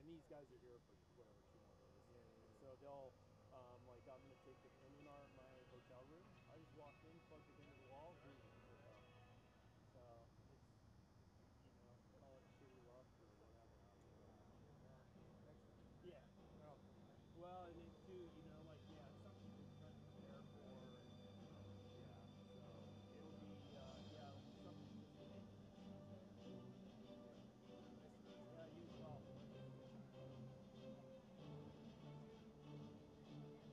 and these guys are here for whatever 2 more days. So they'll like I'm gonna take it in my hotel room. I just walked in, plugged it into the wall, boom, we're done. So it's call it shitty luck or whatever. Yeah. Well, and then too, like it's something you've been trying to prepare for, and so it'll be something just yeah, you as well. Ladies and gentlemen, we ask that you please rise and remove your hats as we honor America with our national anthem. Thank you.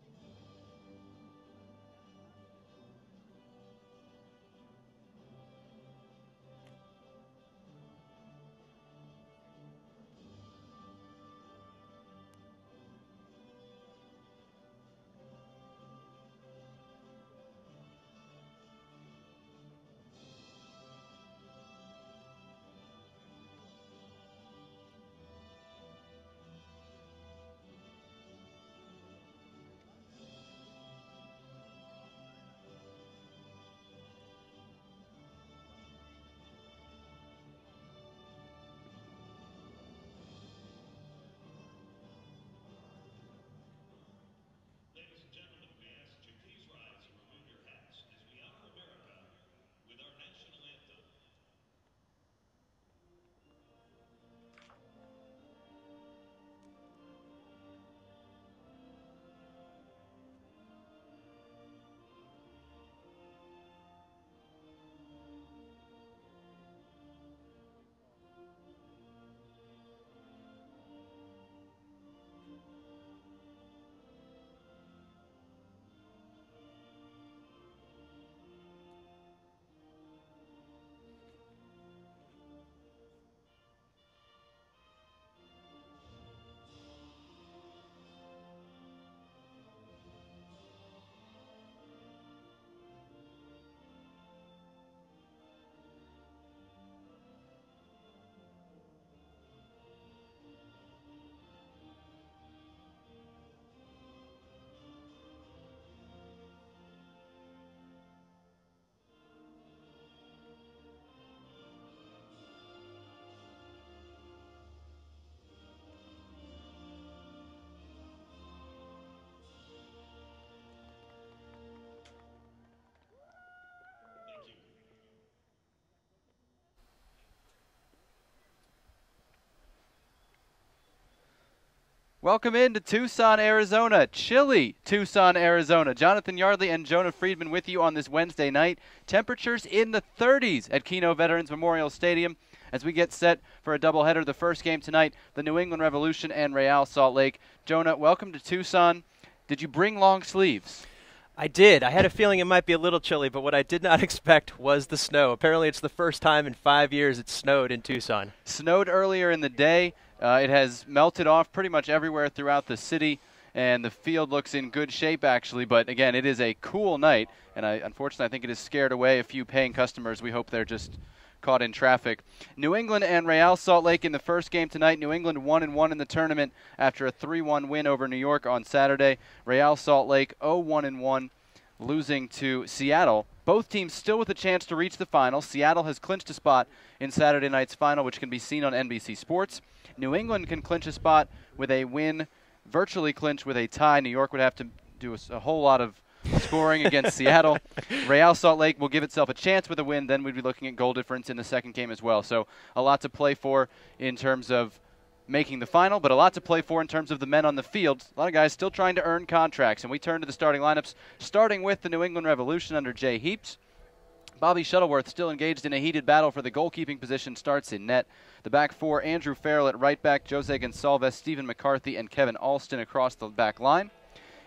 Welcome into Tucson, Arizona. Chilly Tucson, Arizona. Jonathan Yardley and Jonah Friedman with you on this Wednesday night. Temperatures in the 30s at Keno Veterans Memorial Stadium as we get set for a doubleheader. The first game tonight, the New England Revolution and Real Salt Lake. Jonah, welcome to Tucson. Did you bring long sleeves? I did. I had a feeling it might be a little chilly, but what I did not expect was the snow. Apparently it's the first time in 5 years it snowed in Tucson. Snowed earlier in the day. It has melted off pretty much everywhere throughout the city, and the field looks in good shape, actually. But, again, it is a cool night, and unfortunately I think it has scared away a few paying customers. We hope they're just caught in traffic. New England and Real Salt Lake in the first game tonight. New England 1-1 in the tournament after a 3-1 win over New York on Saturday. Real Salt Lake 0-1-1, losing to Seattle. Both teams still with a chance to reach the final. Seattle has clinched a spot in Saturday night's final, which can be seen on NBC Sports. New England can clinch a spot with a win, virtually clinch with a tie. New York would have to do a whole lot of scoring against Seattle. Real Salt Lake will give itself a chance with a win. Then we'd be looking at goal difference in the second game as well. So a lot to play for in terms of making the final, but a lot to play for in terms of the men on the field. A lot of guys still trying to earn contracts, and we turn to the starting lineups, starting with the New England Revolution under Jay Heaps. Bobby Shuttleworth still engaged in a heated battle for the goalkeeping position, starts in net. The back four, Andrew Farrell at right back, Jose Gonsalves, Stephen McCarthy, and Kevin Alston across the back line.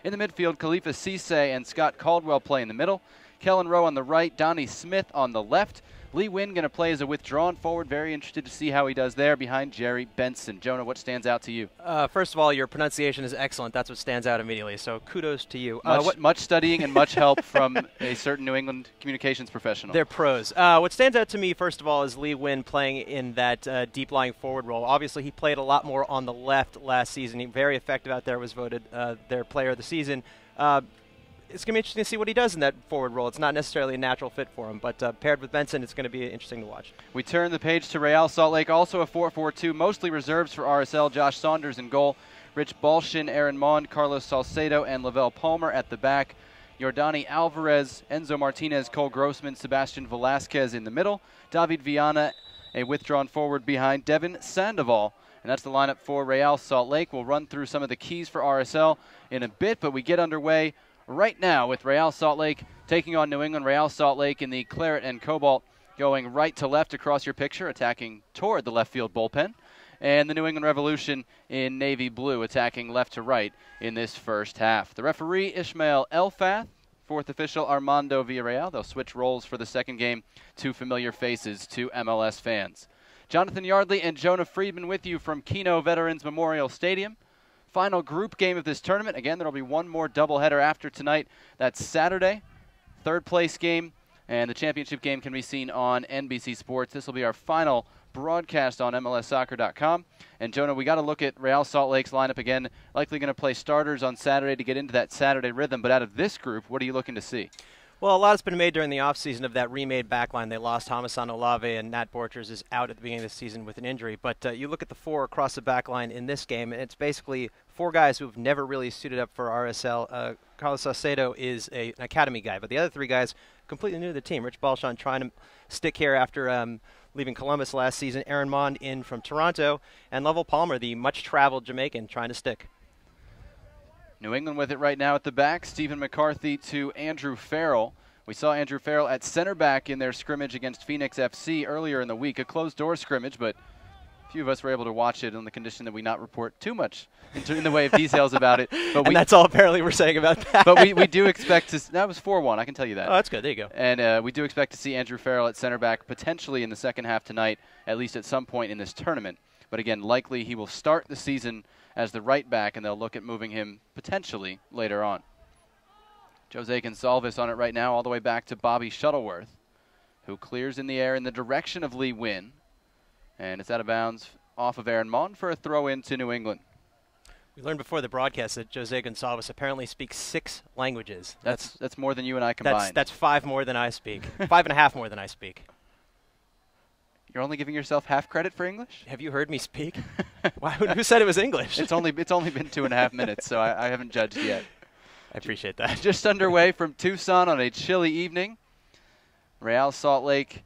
In the midfield, Khalifa Cisse and Scott Caldwell play in the middle. Kellen Rowe on the right, Donnie Smith on the left. Lee Wynn going to play as a withdrawn forward. Very interested to see how he does there behind Jerry Benson. Jonah, what stands out to you? First of all, your pronunciation is excellent. That's what stands out immediately, so kudos to you. Much studying and much help from a certain New England communications professional. They're pros. What stands out to me, first of all, is Lee Wynn playing in that deep-lying forward role. Obviously, he played a lot more on the left last season. He very effective out there, was voted their player of the season. it's going to be interesting to see what he does in that forward role. It's not necessarily a natural fit for him, but paired with Benson, it's going to be interesting to watch. We turn the page to Real Salt Lake, also a 4-4-2, mostly reserves for RSL. Josh Saunders in goal, Rich Balshin, Aaron Mond, Carlos Salcedo, and Lavelle Palmer at the back. Jordani Alvarez, Enzo Martinez, Cole Grossman, Sebastian Velasquez in the middle. David Viana, a withdrawn forward behind Devin Sandoval. And that's the lineup for Real Salt Lake. We'll run through some of the keys for RSL in a bit, but we get underway right now with Real Salt Lake taking on New England. Real Salt Lake in the claret and cobalt going right to left across your picture, attacking toward the left field bullpen. And the New England Revolution in navy blue attacking left to right in this first half. The referee, Ishmael Elfath. Fourth official, Armando Villarreal. They'll switch roles for the second game. Two familiar faces to MLS fans. Jonathan Yardley and Jonah Friedman with you from Keno Veterans Memorial Stadium. Final group game of this tournament. Again, there will be one more doubleheader after tonight. That's Saturday, third place game, and the championship game can be seen on NBC Sports. This will be our final broadcast on MLSsoccer.com. And Jonah, we got to look at Real Salt Lake's lineup again. Likely going to play starters on Saturday to get into that Saturday rhythm. But out of this group, what are you looking to see? Well, a lot has been made during the offseason of that remade backline. They lost Hamasan Olave, and Nat Borchers is out at the beginning of the season with an injury. But you look at the four across the backline in this game, and it's basically four guys who have never really suited up for RSL. Carlos Salcedo is an academy guy, but the other three guys completely new to the team. Rich Balshan trying to stick here after leaving Columbus last season. Aaron Mond in from Toronto, and Lavelle Palmer, the much-traveled Jamaican, trying to stick. New England with it right now at the back. Stephen McCarthy to Andrew Farrell. We saw Andrew Farrell at center back in their scrimmage against Phoenix FC earlier in the week. A closed-door scrimmage, but a few of us were able to watch it on the condition that we not report too much in the way of details about it. But and that's all apparently we're saying about that. But we do expect to – that was 4-1, I can tell you that. Oh, that's good. There you go. And we do expect to see Andrew Farrell at center back potentially in the second half tonight, at least at some point in this tournament. But again, likely he will start the season as the right back, and they'll look at moving him potentially later on. Jose Gonsalves on it right now, all the way back to Bobby Shuttleworth, who clears in the air in the direction of Lee Wynn. And it's out of bounds off of Aaron Mond for a throw-in to New England. We learned before the broadcast that Jose Gonsalves apparently speaks 6 languages. That's more than you and I combined. That's 5 more than I speak. 5.5 more than I speak. You're only giving yourself half credit for English? Have you heard me speak? Who said it was English? It's only been 2.5 minutes, so I haven't judged yet. I appreciate that. Just underway from Tucson on a chilly evening. Real Salt Lake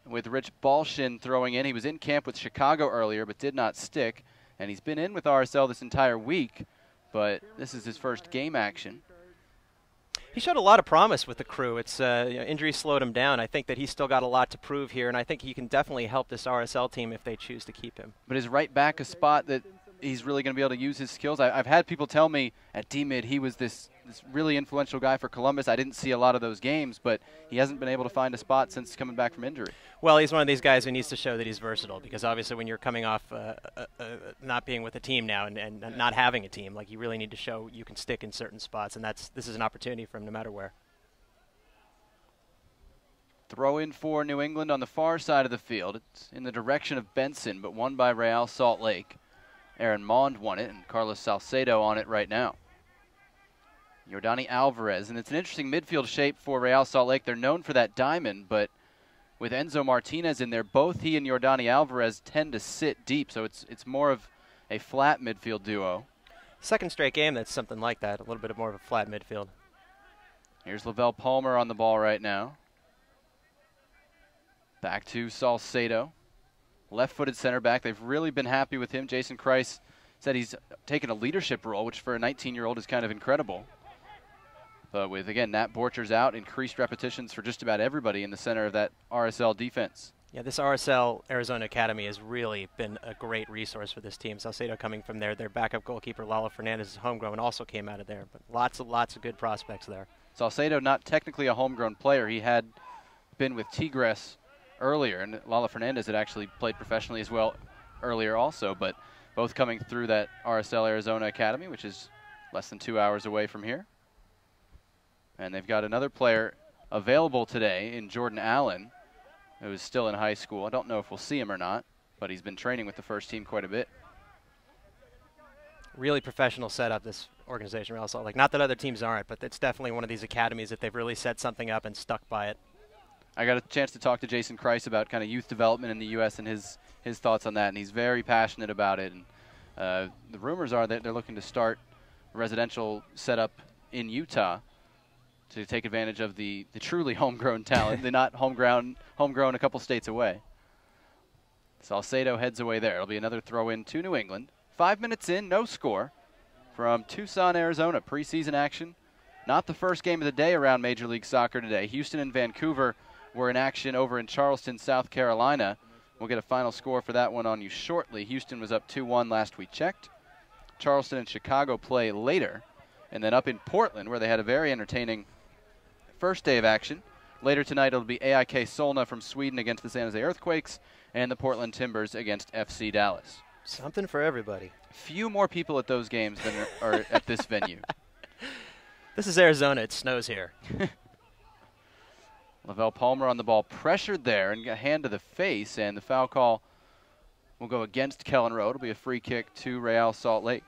with Rich Balshin throwing in. He was in camp with Chicago earlier but did not stick. And he's been in with RSL this entire week, but this is his first game action. He showed a lot of promise with the crew. It's injury slowed him down. I think that he's still got a lot to prove here, and I think he can definitely help this RSL team if they choose to keep him. But is right back a spot that he's really going to be able to use his skills? I've had people tell me at D-Mid he was this really influential guy for Columbus. I didn't see a lot of those games, but he hasn't been able to find a spot since coming back from injury. Well, he's one of these guys who needs to show that he's versatile, because obviously when you're coming off not being with a team now and not having a team, like, you really need to show you can stick in certain spots, and this is an opportunity for him no matter where. Throw in for New England on the far side of the field. It's in the direction of Benson, but won by Real Salt Lake. Aaron Mond won it, and Carlos Salcedo on it right now. Jordani Alvarez, and it's an interesting midfield shape for Real Salt Lake. They're known for that diamond, but with Enzo Martinez in there, both he and Jordani Alvarez tend to sit deep, so it's more of a flat midfield duo. Second straight game that's something like that, a little bit more of a flat midfield. Here's Lavelle Palmer on the ball right now. Back to Salcedo. Left-footed center back. They've really been happy with him. Jason Kreis said he's taken a leadership role, which for a 19-year-old is kind of incredible. But with, again, Nat Borchers out, increased repetitions for just about everybody in the center of that RSL defense. Yeah, this RSL Arizona Academy has really been a great resource for this team. Salcedo coming from there. Their backup goalkeeper, Lalo Fernandez, is homegrown, also came out of there. But lots of good prospects there. Salcedo, not technically a homegrown player. He had been with Tigres earlier, and Lalo Fernandez had actually played professionally as well earlier also, but both coming through that RSL Arizona Academy, which is less than 2 hours away from here. And they've got another player available today in Jordan Allen, who is still in high school. I don't know if we'll see him or not, but he's been training with the first team quite a bit. Really professional setup, this organization, Real Salt Lake. Not that other teams aren't, but it's definitely one of these academies that they've really set something up and stuck by it. I got a chance to talk to Jason Kreis about kind of youth development in the U.S. and his thoughts on that, and he's very passionate about it. And the rumors are that they're looking to start a residential setup in Utah to take advantage of the truly homegrown talent. They're not homegrown a couple states away. Salcedo heads away there. It'll be another throw-in to New England. 5 minutes in, no score from Tucson, Arizona. Preseason action. Not the first game of the day around Major League Soccer today. Houston and Vancouver were in action over in Charleston, South Carolina. We'll get a final score for that one on you shortly. Houston was up 2-1 last we checked. Charleston and Chicago play later. And then up in Portland, where they had a very entertaining first day of action. Later tonight, it'll be AIK Solna from Sweden against the San Jose Earthquakes and the Portland Timbers against FC Dallas. Something for everybody. Few more people at those games than are at this venue. This is Arizona. It snows here. Lavelle Palmer on the ball, pressured there and got a hand to the face, and the foul call will go against Kellen Rowe. It'll be a free kick to Real Salt Lake.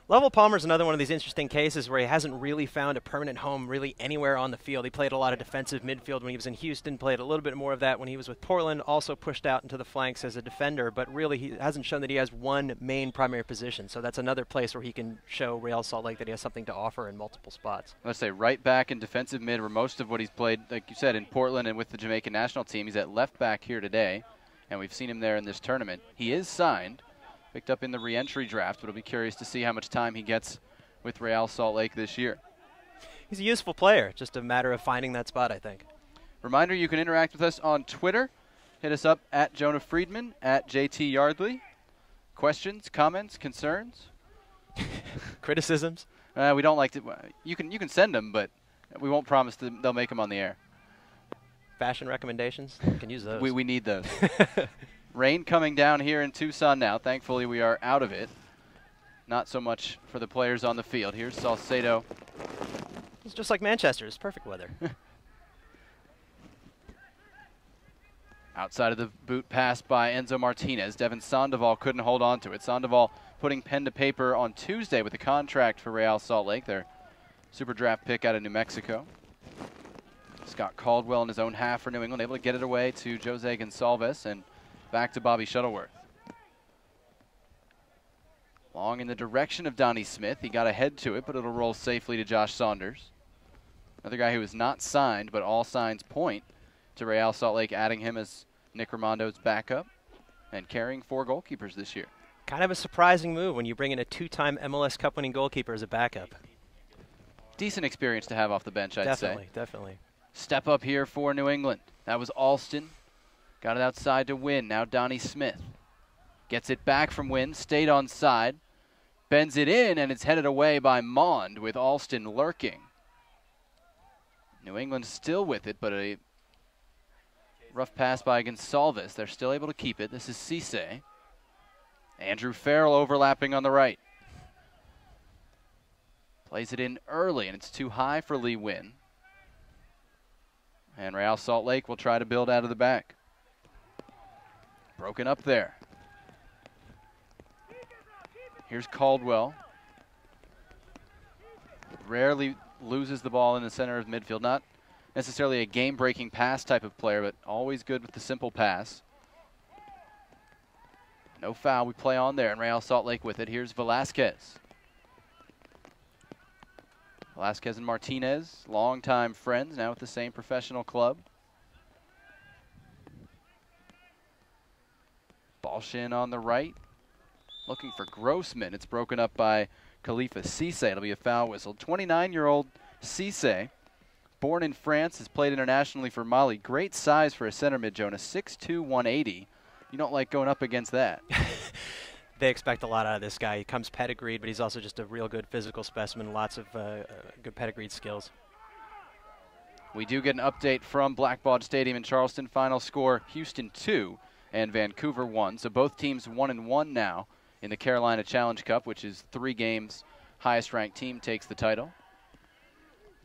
Lavelle Palmer's another one of these interesting cases where he hasn't really found a permanent home really anywhere on the field. He played a lot of defensive midfield when he was in Houston, played a little bit more of that when he was with Portland, also pushed out into the flanks as a defender, but really he hasn't shown that he has one main primary position. So that's another place where he can show Real Salt Lake that he has something to offer in multiple spots. Let's say right back and defensive mid were most of what he's played, like you said, in Portland and with the Jamaican national team. He's at left back here today, and we've seen him there in this tournament. He is signed, picked up in the re-entry draft, but I'll be curious to see how much time he gets with Real Salt Lake this year. He's a useful player, just a matter of finding that spot, I think. Reminder, you can interact with us on Twitter. Hit us up at Jonah Friedman, at JT Yardley. Questions, comments, concerns? Criticisms? We don't like to. You can send them, but we won't promise they'll make them on the air. Fashion recommendations? You can use those. We need those. Rain coming down here in Tucson now. Thankfully, we are out of it. Not so much for the players on the field. Here's Salcedo. It's just like Manchester. It's perfect weather. Outside of the boot pass by Enzo Martinez. Devin Sandoval couldn't hold on to it. Sandoval putting pen to paper on Tuesday with a contract for Real Salt Lake, their super draft pick out of New Mexico. Scott Caldwell in his own half for New England, able to get it away to Jose Gonsalves and back to Bobby Shuttleworth. Long in the direction of Donnie Smith. He got ahead to it, but it'll roll safely to Josh Saunders. Another guy who is not signed, but all signs point to Real Salt Lake adding him as Nick Ramondo's backup and carrying 4 goalkeepers this year. Kind of a surprising move when you bring in a 2-time MLS Cup winning goalkeeper as a backup. Decent experience to have off the bench, I'd say. Definitely. Step up here for New England. That was Alston. Got it outside to Wynn. Now Donnie Smith. Gets it back from Wynn. Stayed on side. Bends it in, and it's headed away by Mond with Alston lurking. New England still with it, but a rough pass by Gonsalves. They're still able to keep it. This is Cisse. Andrew Farrell overlapping on the right. Plays it in early, and it's too high for Lee Wynn. And Real Salt Lake will try to build out of the back. Broken up there. Here's Caldwell. Rarely loses the ball in the center of midfield. Not necessarily a game-breaking pass type of player, but always good with the simple pass. No foul. We play on there, and Real Salt Lake with it. Here's Velasquez. Velasquez and Martinez, longtime friends, now with the same professional club. Balshin on the right. Looking for Grossman. It's broken up by Khalifa Cisse. It'll be a foul whistle. 29-year-old Cisse, born in France, has played internationally for Mali. Great size for a center mid, Jonah. 6'2", 180. You don't like going up against that. They expect a lot out of this guy. He comes pedigreed, but he's also just a real good physical specimen. Lots of good pedigreed skills. We do get an update from Blackbaud Stadium in Charleston. Final score, Houston 2 and Vancouver 1. So both teams 1-1 now in the Carolina Challenge Cup, which is 3 games. Highest-ranked team takes the title.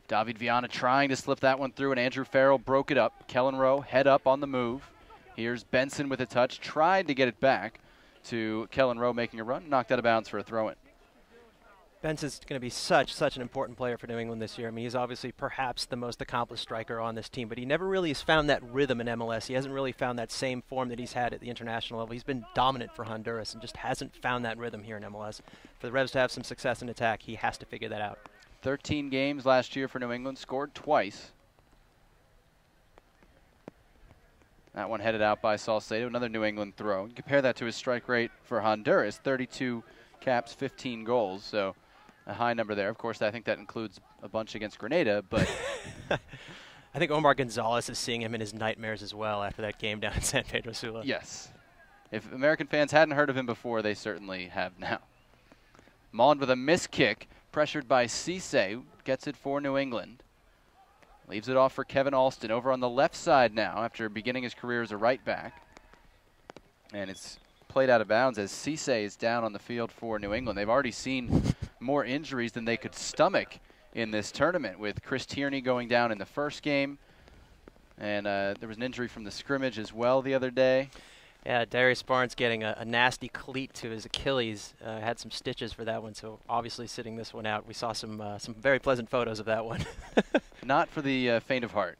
David Viana trying to slip that one through, and Andrew Farrell broke it up. Kellen Rowe head up on the move. Here's Benson with a touch. Tried to get it back to Kellen Rowe making a run, knocked out of bounds for a throw-in. Benson's going to be such an important player for New England this year. I mean, he's obviously perhaps the most accomplished striker on this team, but he never really has found that rhythm in MLS. He hasn't really found that same form that he's had at the international level. He's been dominant for Honduras and just hasn't found that rhythm here in MLS. For the Revs to have some success in attack, he has to figure that out. 13 games last year for New England, scored twice. That one headed out by Salcedo, another New England throw. Compare that to his strike rate for Honduras, 32 caps, 15 goals, so a high number there. Of course, I think that includes a bunch against Grenada, but I think Omar Gonzalez is seeing him in his nightmares as well after that game down in San Pedro Sula. Yes. If American fans hadn't heard of him before, they certainly have now. Mond with a missed kick, pressured by Cisse, who gets it for New England. Leaves it off for Kevin Alston over on the left side now after beginning his career as a right back. And it's played out of bounds as Cisse is down on the field for New England. They've already seen more injuries than they could stomach in this tournament, with Chris Tierney going down in the first game. And there was an injury from the scrimmage as well the other day. Yeah, Darius Barnes getting a nasty cleat to his Achilles. Had some stitches for that one, so obviously sitting this one out. We saw some very pleasant photos of that one. Not for the faint of heart.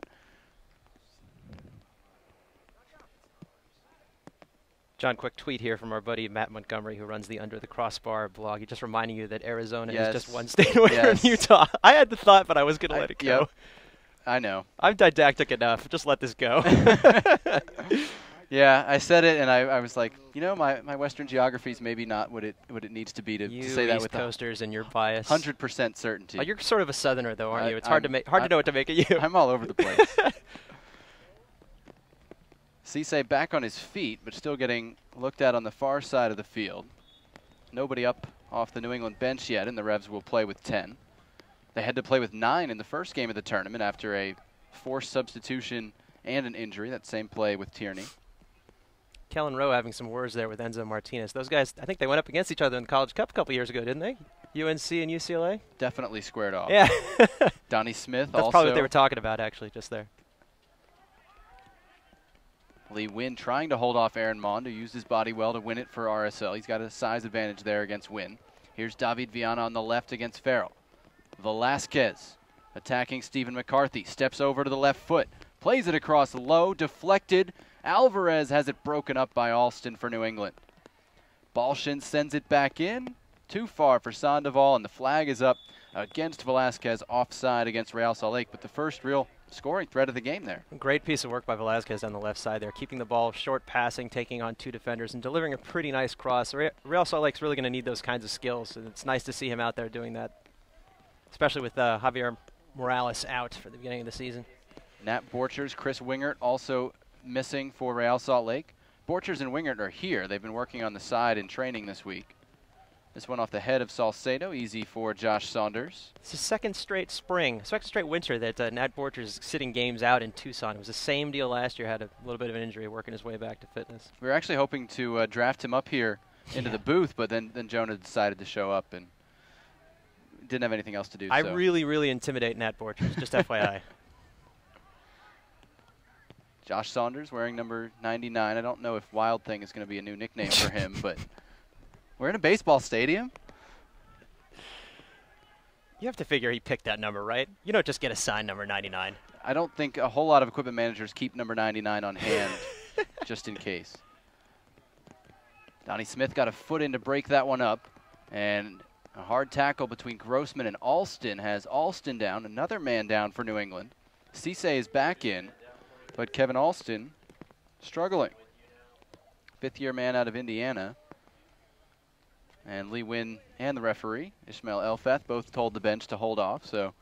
John, quick tweet here from our buddy Matt Montgomery, who runs the Under the Crossbar blog. He just reminding you that Arizona is just one state away from Utah. I had the thought, but I was going to let it go. Yep. I know. I'm didactic enough. Just let this go. Yeah, I said it, and I was like, you know, my Western geography is maybe not what it needs to be to say that with East Coasters and your bias. 100% certainty. Oh, you're sort of a Southerner, though, aren't you? It's hard to know what to make of you. I'm all over the place. Cisse back on his feet, but still getting looked at on the far side of the field. Nobody up off the New England bench yet, and the Revs will play with 10. They had to play with 9 in the first game of the tournament after a forced substitution and an injury. That same play with Tierney. Kellen Rowe having some words there with Enzo Martinez. Those guys, I think they went up against each other in the College Cup a couple years ago, didn't they? UNC and UCLA? Definitely squared off. Yeah. Donnie Smith That's also. probably what they were talking about, actually, just there. Lee Wynn trying to hold off Aaron Mond, who used his body well to win it for RSL. He's got a size advantage there against Wynn. Here's David Viana on the left against Farrell. Velasquez attacking Stephen McCarthy. Steps over to the left foot. Plays it across low. Deflected. Alvarez has it broken up by Alston for New England. Balshin sends it back in. Too far for Sandoval, and the flag is up against Velasquez, offside against Real Salt Lake. But the first real scoring threat of the game there. Great piece of work by Velasquez on the left side there, keeping the ball short, passing, taking on 2 defenders, and delivering a pretty nice cross. Real Salt Lake's really going to need those kinds of skills, and it's nice to see him out there doing that, especially with Javier Morales out for the beginning of the season. Nat Borchers, Chris Wingert also missing for Real Salt Lake. Borchers and Wingert are here. They've been working on the side in training this week. This one off the head of Salcedo, easy for Josh Saunders. It's the second straight winter that Nat Borchers is sitting games out in Tucson. It was the same deal last year, had a little bit of an injury, working his way back to fitness. We were actually hoping to draft him up here into the booth, but then Jonah decided to show up and didn't have anything else to do. I really intimidate Nat Borchers, just FYI. Josh Saunders wearing number 99. I don't know if Wild Thing is going to be a new nickname for him, but we're in a baseball stadium. You have to figure he picked that number, right? You don't just get assigned number 99. I don't think a whole lot of equipment managers keep number 99 on hand just in case. Donnie Smith got a foot in to break that one up, and a hard tackle between Grossman and Alston has Alston down, another man down for New England. Cisse is back in, but Kevin Alston struggling. Fifth-year man out of Indiana. And Lee Wynn and the referee, Ishmael Elfeth, both told the bench to hold off, so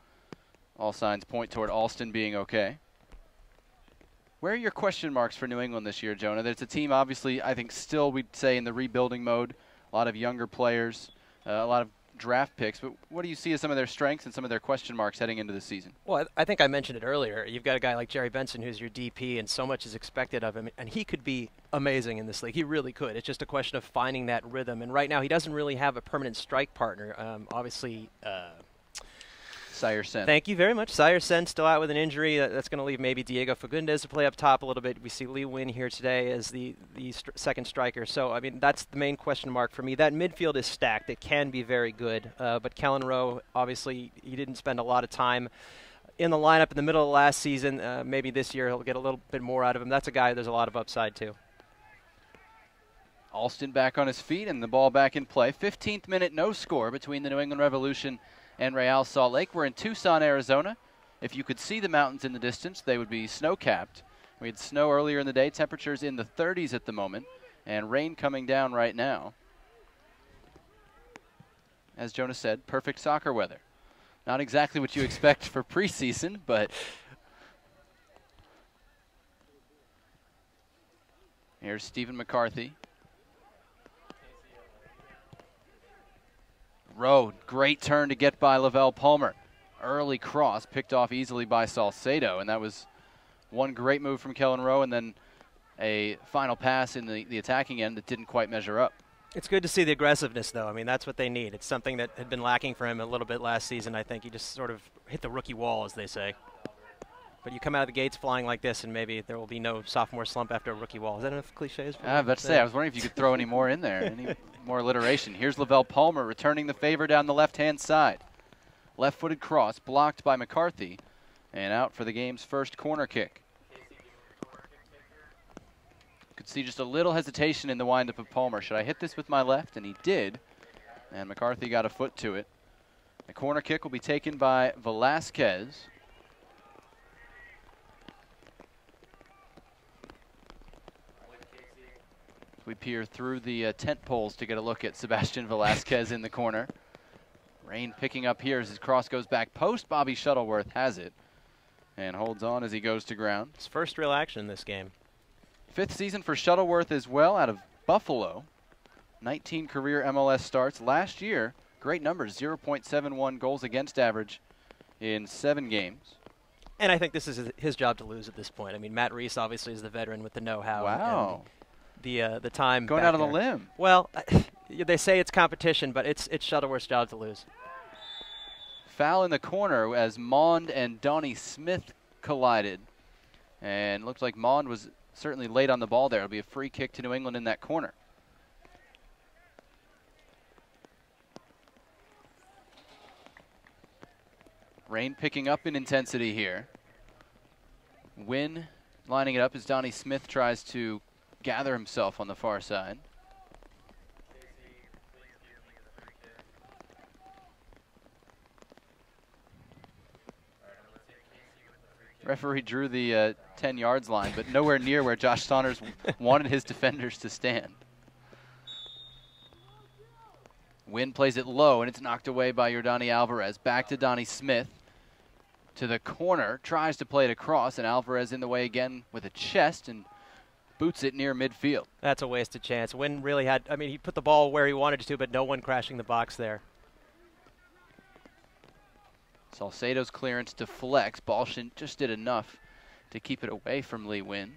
all signs point toward Alston being okay. Where are your question marks for New England this year, Jonah? There's a team, obviously, I think still we'd say in the rebuilding mode. A lot of younger players, a lot of draft picks. But what do you see as some of their strengths and some of their question marks heading into the season? Well, I think I mentioned it earlier. You've got a guy like Jerry Benson who's your DP, and so much is expected of him. And he could be amazing in this league. He really could. It's just a question of finding that rhythm. And right now he doesn't really have a permanent strike partner. Obviously, Sayersen. Thank you very much. Sayersen still out with an injury. That's going to leave maybe Diego Fagundes to play up top a little bit. We see Lee Win here today as the second striker. So, I mean, that's the main question mark for me. That midfield is stacked. It can be very good. But Kellen Rowe, obviously, he didn't spend a lot of time in the lineup in the middle of last season. Maybe this year he'll get a little bit more out of him. That's a guy there's a lot of upside to. Alston back on his feet and the ball back in play. 15th minute, no score between the New England Revolution and Real Salt Lake. We're in Tucson, Arizona. If you could see the mountains in the distance, they would be snow-capped. We had snow earlier in the day, temperatures in the 30s at the moment, and rain coming down right now. As Jonas said, perfect soccer weather. Not exactly what you expect for preseason, but here's Stephen McCarthy. Rowe, great turn to get by Lavelle Palmer. Early cross, picked off easily by Salcedo, and that was one great move from Kellen Rowe, and then a final pass in the attacking end that didn't quite measure up. It's good to see the aggressiveness, though. I mean, that's what they need. It's something that had been lacking for him a little bit last season. I think he just sort of hit the rookie wall, as they say. But you come out of the gates flying like this, and maybe there will be no sophomore slump after a rookie wall. Is that enough cliches? I was about to say, I was wondering if you could throw any more in there, any more alliteration. Here's Lavelle Palmer returning the favor down the left-hand side. Left-footed cross blocked by McCarthy, and out for the game's first corner kick. Could see just a little hesitation in the windup of Palmer. Should I hit this with my left? And he did, and McCarthy got a foot to it. The corner kick will be taken by Velasquez. We peer through the tent poles to get a look at Sebastian Velasquez in the corner. Rain picking up here as his cross goes back post. Bobby Shuttleworth has it and holds on as he goes to ground. His first real action in this game. 5th season for Shuttleworth as well, out of Buffalo. 19 career MLS starts. Last year, great numbers, 0.71 goals against average in 7 games. And I think this is his job to lose at this point. I mean, Matt Reese obviously is the veteran with the know-how. Wow. The time going out on the limb. Well, they say it's competition, but it's Shuttleworth's job to lose. Foul in the corner as Mond and Donnie Smith collided. And looked like Mond was certainly late on the ball there. It'll be a free kick to New England in that corner. Rain picking up in intensity here. Wynn lining it up as Donnie Smith tries to gather himself on the far side. Referee drew the 10 yards line, but nowhere near where Josh Saunders wanted his defenders to stand. Wynn plays it low, and it's knocked away by Yordani Alvarez. Back to Donnie Smith. To the corner, tries to play it across, and Alvarez in the way again with a chest and boots it near midfield. That's a wasted chance. Wynn really had, I mean, he put the ball where he wanted to, but no one crashing the box there. Salcedo's clearance deflects. Balshin just did enough to keep it away from Lee Wynn.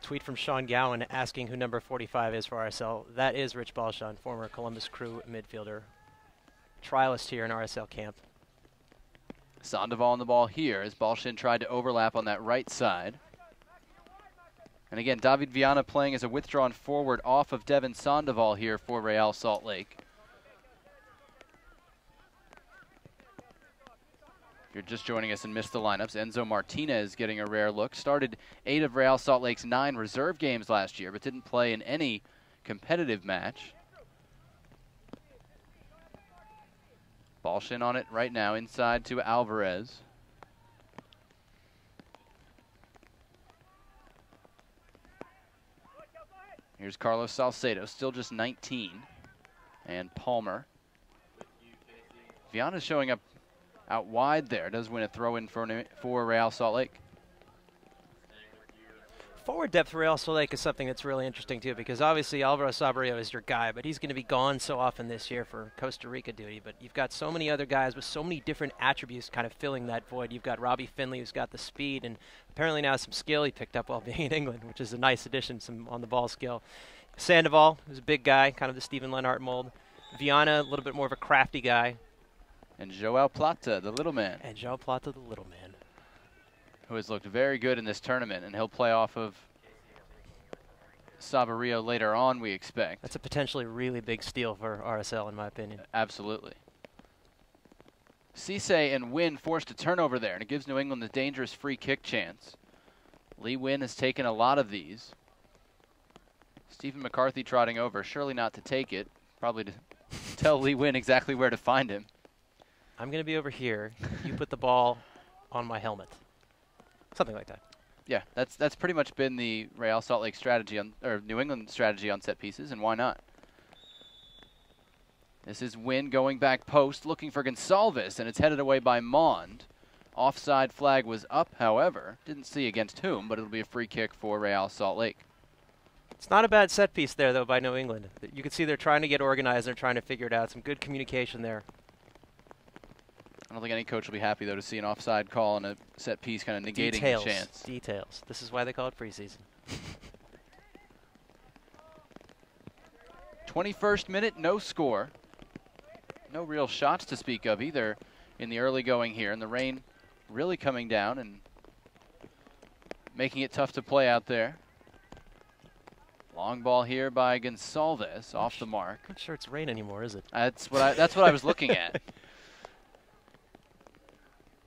Tweet from Sean Gowan asking who number 45 is for RSL. That is Rich Balshin, former Columbus Crew midfielder. Trialist here in RSL camp. Sandoval on the ball here as Balshin tried to overlap on that right side. And again, David Viana playing as a withdrawn forward off of Devin Sandoval here for Real Salt Lake. If you're just joining us and missed the lineups, Enzo Martinez getting a rare look. Started 8 of Real Salt Lake's 9 reserve games last year, but didn't play in any competitive match. Balshin on it right now, inside to Alvarez. Here's Carlos Salcedo, still just 19. And Palmer. Viana's showing up out wide there. Does win a throw-in for Real Salt Lake. Forward depth for Real Salt Lake is something that's really interesting, too, because obviously Alvaro Sabrio is your guy, but he's going to be gone so often this year for Costa Rica duty. But you've got so many other guys with so many different attributes kind of filling that void. You've got Robbie Finley, who's got the speed, and apparently now some skill he picked up while being in England, which is a nice addition, some on-the-ball skill. Sandoval, who's a big guy, kind of the Steven Lenhart mold. Viana, a little bit more of a crafty guy. And Joao Plata, the little man. And Joao Plata, the little man. Who has looked very good in this tournament, and he'll play off of Sabarillo later on, we expect. That's a potentially really big steal for RSL, in my opinion. Absolutely. Cisse and Wynn forced a turnover there, and it gives New England the dangerous free kick chance. Lee Wynn has taken a lot of these. Stephen McCarthy trotting over, surely not to take it, probably to tell Lee Wynn exactly where to find him. I'm going to be over here. You put the ball on my helmet. Something like that. Yeah, that's pretty much been the Real Salt Lake strategy, or New England strategy on set pieces, and why not? This is Wynn going back post, looking for Gonsalves, and it's headed away by Mond. Offside flag was up, however. Didn't see against whom, but it'll be a free kick for Real Salt Lake. It's not a bad set piece there, though, by New England. You can see they're trying to get organized. They're trying to figure it out. Some good communication there. I don't think any coach will be happy, though, to see an offside call and a set piece kind of negating the chance. Details. This is why they call it preseason. 21st minute, no score. No real shots to speak of either in the early going here, and the rain really coming down and making it tough to play out there. Long ball here by Gonsalves, off the mark. I'm not sure it's rain anymore, is it? That's what I was looking at.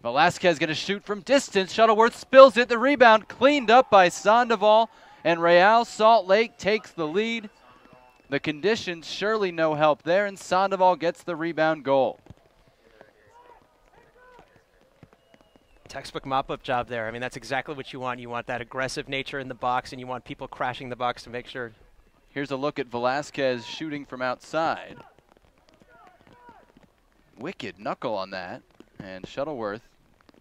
Velasquez going to shoot from distance. Shuttleworth spills it. The rebound cleaned up by Sandoval, and Real Salt Lake takes the lead. The conditions surely no help there, and Sandoval gets the rebound goal. Textbook mop-up job there. I mean, that's exactly what you want. You want that aggressive nature in the box, and you want people crashing the box to make sure. Here's a look at Velasquez shooting from outside. Wicked knuckle on that, and Shuttleworth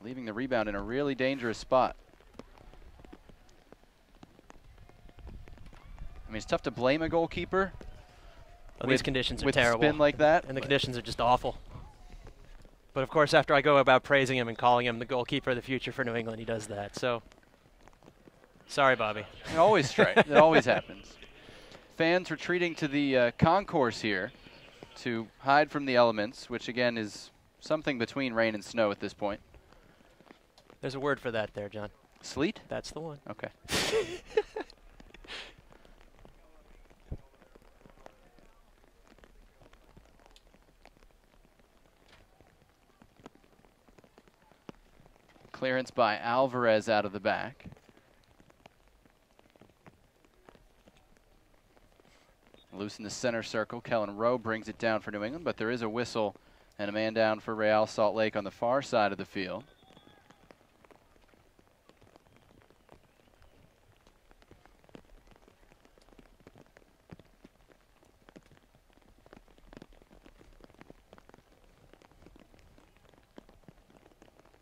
leaving the rebound in a really dangerous spot. I mean, it's tough to blame a goalkeeper. Well, these conditions are with terrible. Spin like that. And the conditions are just awful. But, of course, after I go about praising him and calling him the goalkeeper of the future for New England, he does that. So, sorry, Bobby. It always strikes. It always happens. Fans retreating to the concourse here to hide from the elements, which, again, is something between rain and snow at this point. There's a word for that there, John. Sleet? That's the one. Okay. Clearance by Alvarez out of the back. Loose in the center circle. Kellen Rowe brings it down for New England, but there is a whistle and a man down for Real Salt Lake on the far side of the field.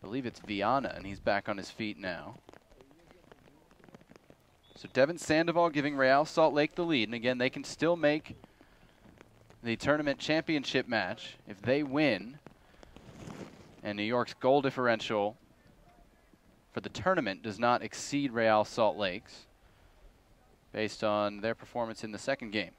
I believe it's Viana, and he's back on his feet now. So Devin Sandoval giving Real Salt Lake the lead, and again, they can still make the tournament championship match if they win, and New York's goal differential for the tournament does not exceed Real Salt Lake's based on their performance in the second game.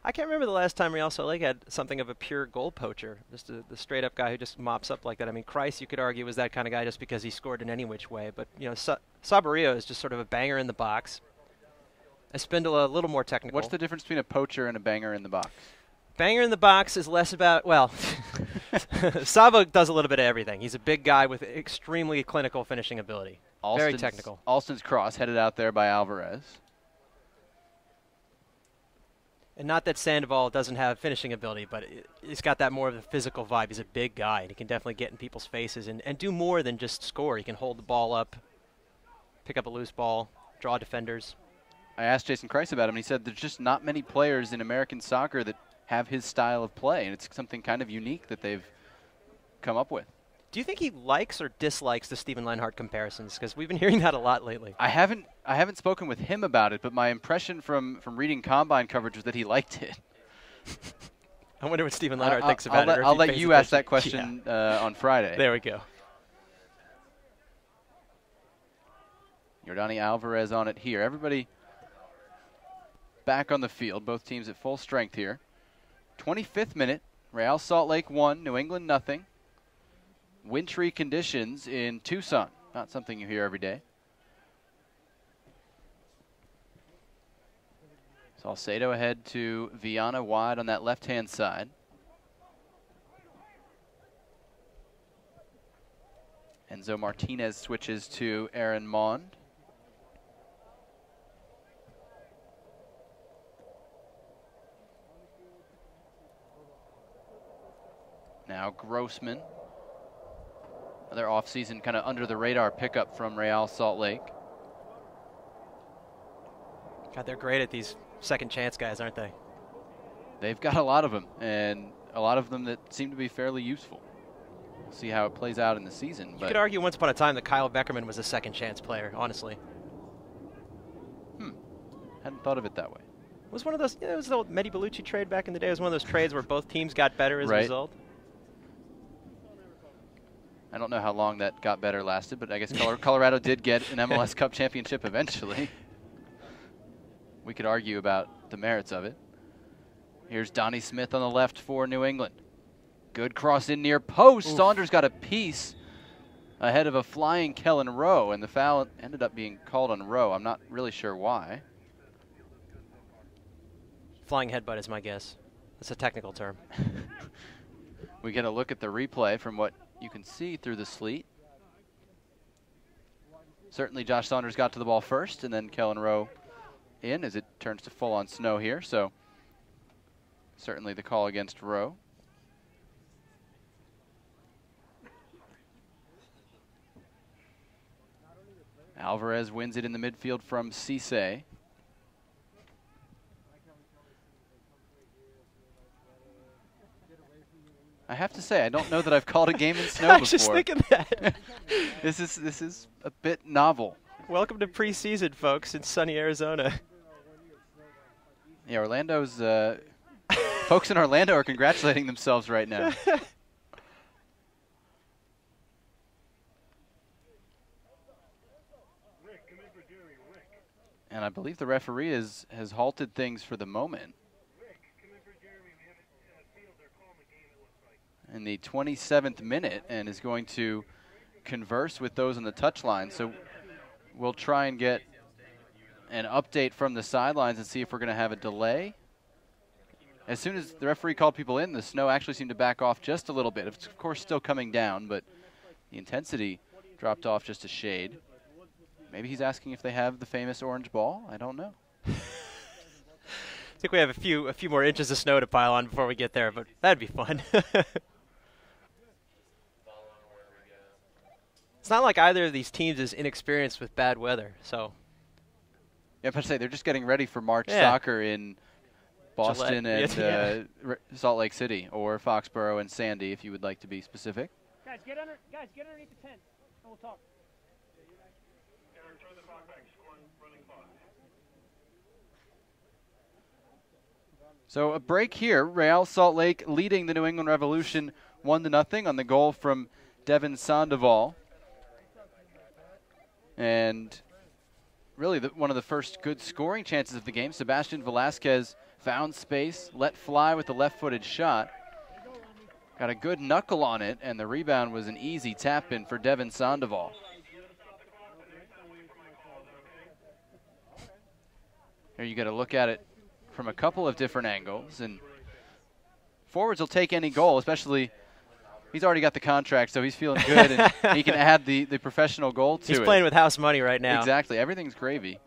I can't remember the last time Real Salt Lake had something of a pure goal poacher, just the straight-up guy who just mops up like that. I mean, Kreis, you could argue, was that kind of guy just because he scored in any which way. But, you know, Sabarillo is just sort of a banger in the box. Espindola, a little more technical. What's the difference between a poacher and a banger in the box? Banger in the box is less about, well, Saba does a little bit of everything. He's a big guy with extremely clinical finishing ability. Very technical. Alston's cross headed out there by Alvarez. And not that Sandoval doesn't have finishing ability, but he's got that more of a physical vibe. He's a big guy, and he can definitely get in people's faces and do more than just score. He can hold the ball up, pick up a loose ball, draw defenders. I asked Jason Kreis about him, and he said there's just not many players in American soccer that have his style of play, and it's something kind of unique that they've come up with. Do you think he likes or dislikes the Steven Lenhart comparisons? Because we've been hearing that a lot lately. I haven't spoken with him about it, but my impression from reading Combine coverage was that he liked it. I wonder what Steven Lenhart thinks about it. I'll let you ask that question on Friday. There we go. Yordani Alvarez on it here. Everybody back on the field. Both teams at full strength here. 25th minute, Real Salt Lake 1, New England nothing. Wintry conditions in Tucson. Not something you hear every day. Salcedo ahead to Viana wide on that left-hand side. Enzo Martinez switches to Aaron Mond. Now Grossman. Another offseason kind of under the radar pickup from Real Salt Lake. God, they're great at these second chance guys, aren't they? They've got a lot of them, and a lot of them that seem to be fairly useful. We'll see how it plays out in the season. You could argue once upon a time that Kyle Beckerman was a second chance player, honestly. Hadn't thought of it that way. It was one of those, it was the old Medi Bellucci trade back in the day. It was one of those trades where both teams got better as a result. I don't know how long that got better lasted, but I guess Colorado did get an MLS Cup championship eventually. We could argue about the merits of it. Here's Donnie Smith on the left for New England. Good cross in near post. Oof. Saunders got a piece ahead of a flying Kellen Rowe, and the foul ended up being called on Rowe. I'm not really sure why. Flying headbutt is my guess. That's a technical term. We get a look at the replay from what you can see through the sleet. Certainly Josh Saunders got to the ball first, and then Kellen Rowe in as it turns to full-on snow here. So certainly the call against Rowe. Alvarez wins it in the midfield from Cisse. I have to say, I don't know that I've called a game in snow before. I was just thinking that. This is a bit novel. Welcome to preseason, folks, in sunny Arizona. Yeah, Orlando's folks in Orlando are congratulating themselves right now. And I believe the referee has halted things for the moment. In the 27th minute, and is going to converse with those on the touchline. So we'll try and get an update from the sidelines and see if we're going to have a delay. As soon as the referee called people in, the snow actually seemed to back off just a little bit. It's, of course, still coming down, but the intensity dropped off just a shade. Maybe he's asking if they have the famous orange ball. I don't know. I think we have a few more inches of snow to pile on before we get there, but that'd be fun. It's not like either of these teams is inexperienced with bad weather, so. Yeah, but I say they're just getting ready for March soccer in Boston and Salt Lake City, or Foxborough and Sandy, if you would like to be specific. Guys, get underneath the tent, and we'll talk. So a break here. Real Salt Lake leading the New England Revolution 1-0 on the goal from Devin Sandoval. And really one of the first good scoring chances of the game. Sebastian Velasquez found space, let fly with the left-footed shot. Got a good knuckle on it, and the rebound was an easy tap-in for Devin Sandoval. Here you get a look at it from a couple of different angles, and forwards will take any goal, especially he's already got the contract, so he's feeling good, and he can add the professional goal to it. He's playing with house money right now. Exactly. Everything's gravy.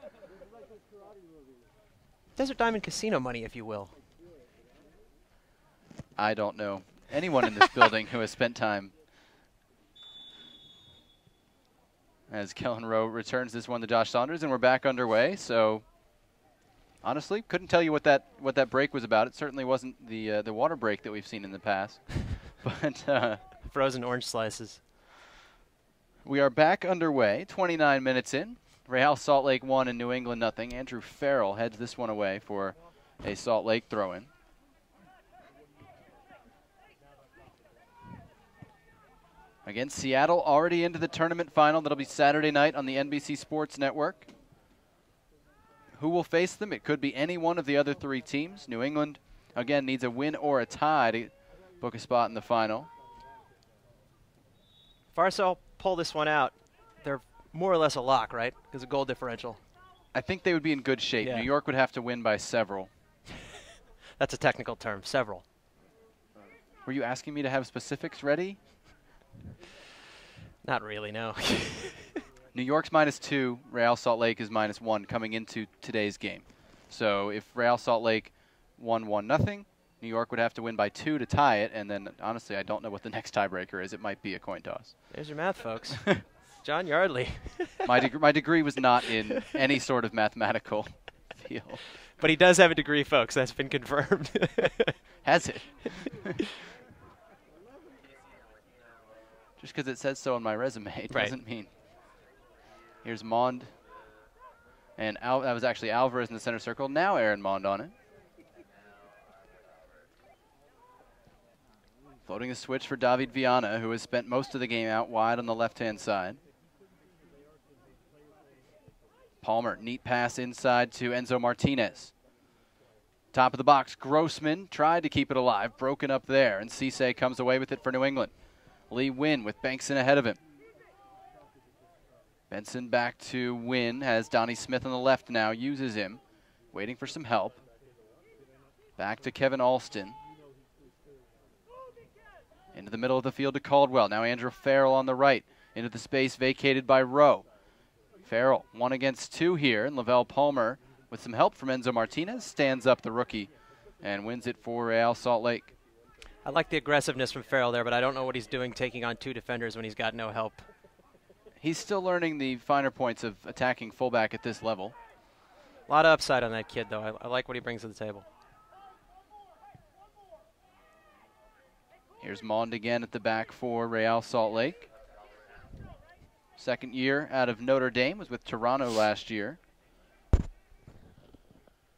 Desert Diamond Casino money, if you will. I don't know anyone in this building who has spent time. As Kellen Rowe returns this one to Josh Saunders, and we're back underway, so honestly, couldn't tell you what that break was about. It certainly wasn't the water break that we've seen in the past. But frozen orange slices. We are back underway, 29 minutes in. Real Salt Lake 1 and New England 0. Andrew Farrell heads this one away for a Salt Lake throw-in. Again, Seattle already into the tournament final. That'll be Saturday night on the NBC Sports Network. who will face them. It could be any one of the other 3 teams. New England, again, needs a win or a tie to book a spot in the final. If RSL pull this one out, they're more or less a lock, right? Because of goal differential. I think they would be in good shape. Yeah. New York would have to win by several. That's a technical term, several. Were you asking me to have specifics ready? Not really, no. New York's -2, Real Salt Lake is -1 coming into today's game. So if Real Salt Lake won 1-0, New York would have to win by 2 to tie it, and then honestly I don't know what the next tiebreaker is. It might be a coin toss. There's your math, folks. John Yardley. My degree was not in any sort of mathematical field. But he does have a degree, folks. That's been confirmed. Has it? Just because it says so on my resume doesn't mean. Here's Mond. And that was actually Alvarez in the center circle. Now Aaron Mond on it. Floating the switch for David Viana, who has spent most of the game out wide on the left-hand side. Palmer, neat pass inside to Enzo Martinez. Top of the box, Grossman tried to keep it alive, broken up there, and Cisse comes away with it for New England. Lee Wynn with Bankson ahead of him. Benson back to Wynn, has Donnie Smith on the left now, uses him, waiting for some help. Back to Kevin Alston. Into the middle of the field to Caldwell. Now Andrew Farrell on the right, into the space vacated by Rowe. Farrell, 1 against 2 here, and Lavelle Palmer, with some help from Enzo Martinez, stands up the rookie and wins it for Real Salt Lake. I like the aggressiveness from Farrell there, but I don't know what he's doing taking on 2 defenders when he's got no help. He's still learning the finer points of attacking fullback at this level. A lot of upside on that kid, though. I like what he brings to the table. Here's Mond again at the back for Real Salt Lake. Second year out of Notre Dame, was with Toronto last year.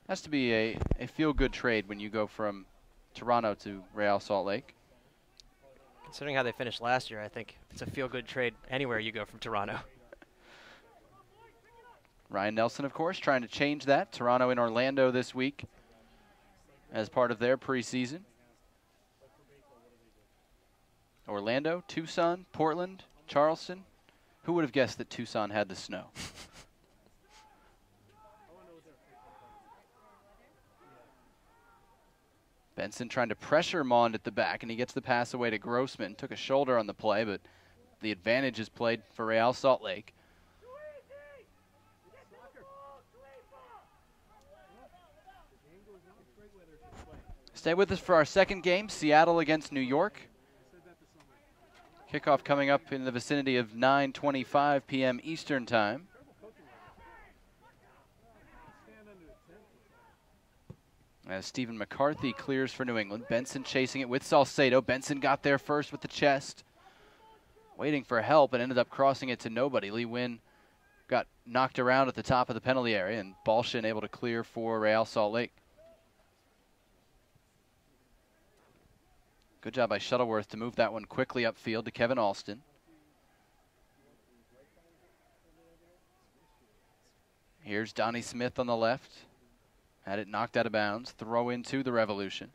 Has to be a feel-good trade when you go from Toronto to Real Salt Lake. Considering how they finished last year, I think it's a feel-good trade anywhere you go from Toronto. Ryan Nelson, of course, trying to change that. Toronto in Orlando this week as part of their preseason. Orlando, Tucson, Portland, Charleston. Who would have guessed that Tucson had the snow? Benson trying to pressure Mond at the back, and he gets the pass away to Grossman. Took a shoulder on the play, but the advantage is played for Real Salt Lake. Stay with us for our second game, Seattle against New York. Kickoff coming up in the vicinity of 9:25 p.m. Eastern Time. As Stephen McCarthy clears for New England. Benson chasing it with Salcedo. Benson got there first with the chest. Waiting for help and ended up crossing it to nobody. Lee Wynn got knocked around at the top of the penalty area, and Balshin able to clear for Real Salt Lake. Good job by Shuttleworth to move that one quickly upfield to Kevin Alston. Here's Donnie Smith on the left. Had it knocked out of bounds. Throw into the Revolution.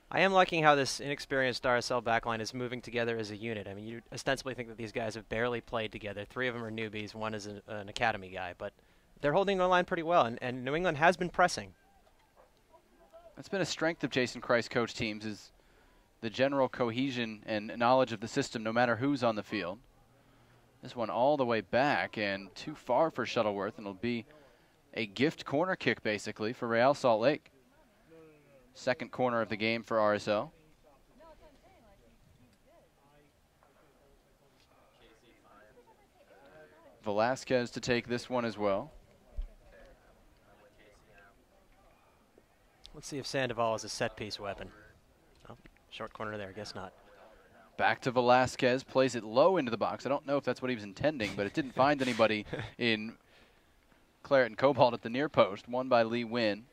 I am liking how this inexperienced RSL backline is moving together as a unit. I mean, you ostensibly think that these guys have barely played together. 3 of them are newbies. 1 is an academy guy. But they're holding the line pretty well, and New England has been pressing. That's been a strength of Jason Christ coach teams, is the general cohesion and knowledge of the system no matter who's on the field. This one all the way back and too far for Shuttleworth, and it'll be a gift corner kick basically for Real Salt Lake. Second corner of the game for RSL. Velasquez to take this one as well. Let's see if Sandoval is a set-piece weapon. Oh, short corner there, guess not. Back to Velasquez, plays it low into the box. I don't know if that's what he was intending, but it didn't find anybody in Claret and Cobalt at the near post. One by Lee Wynn.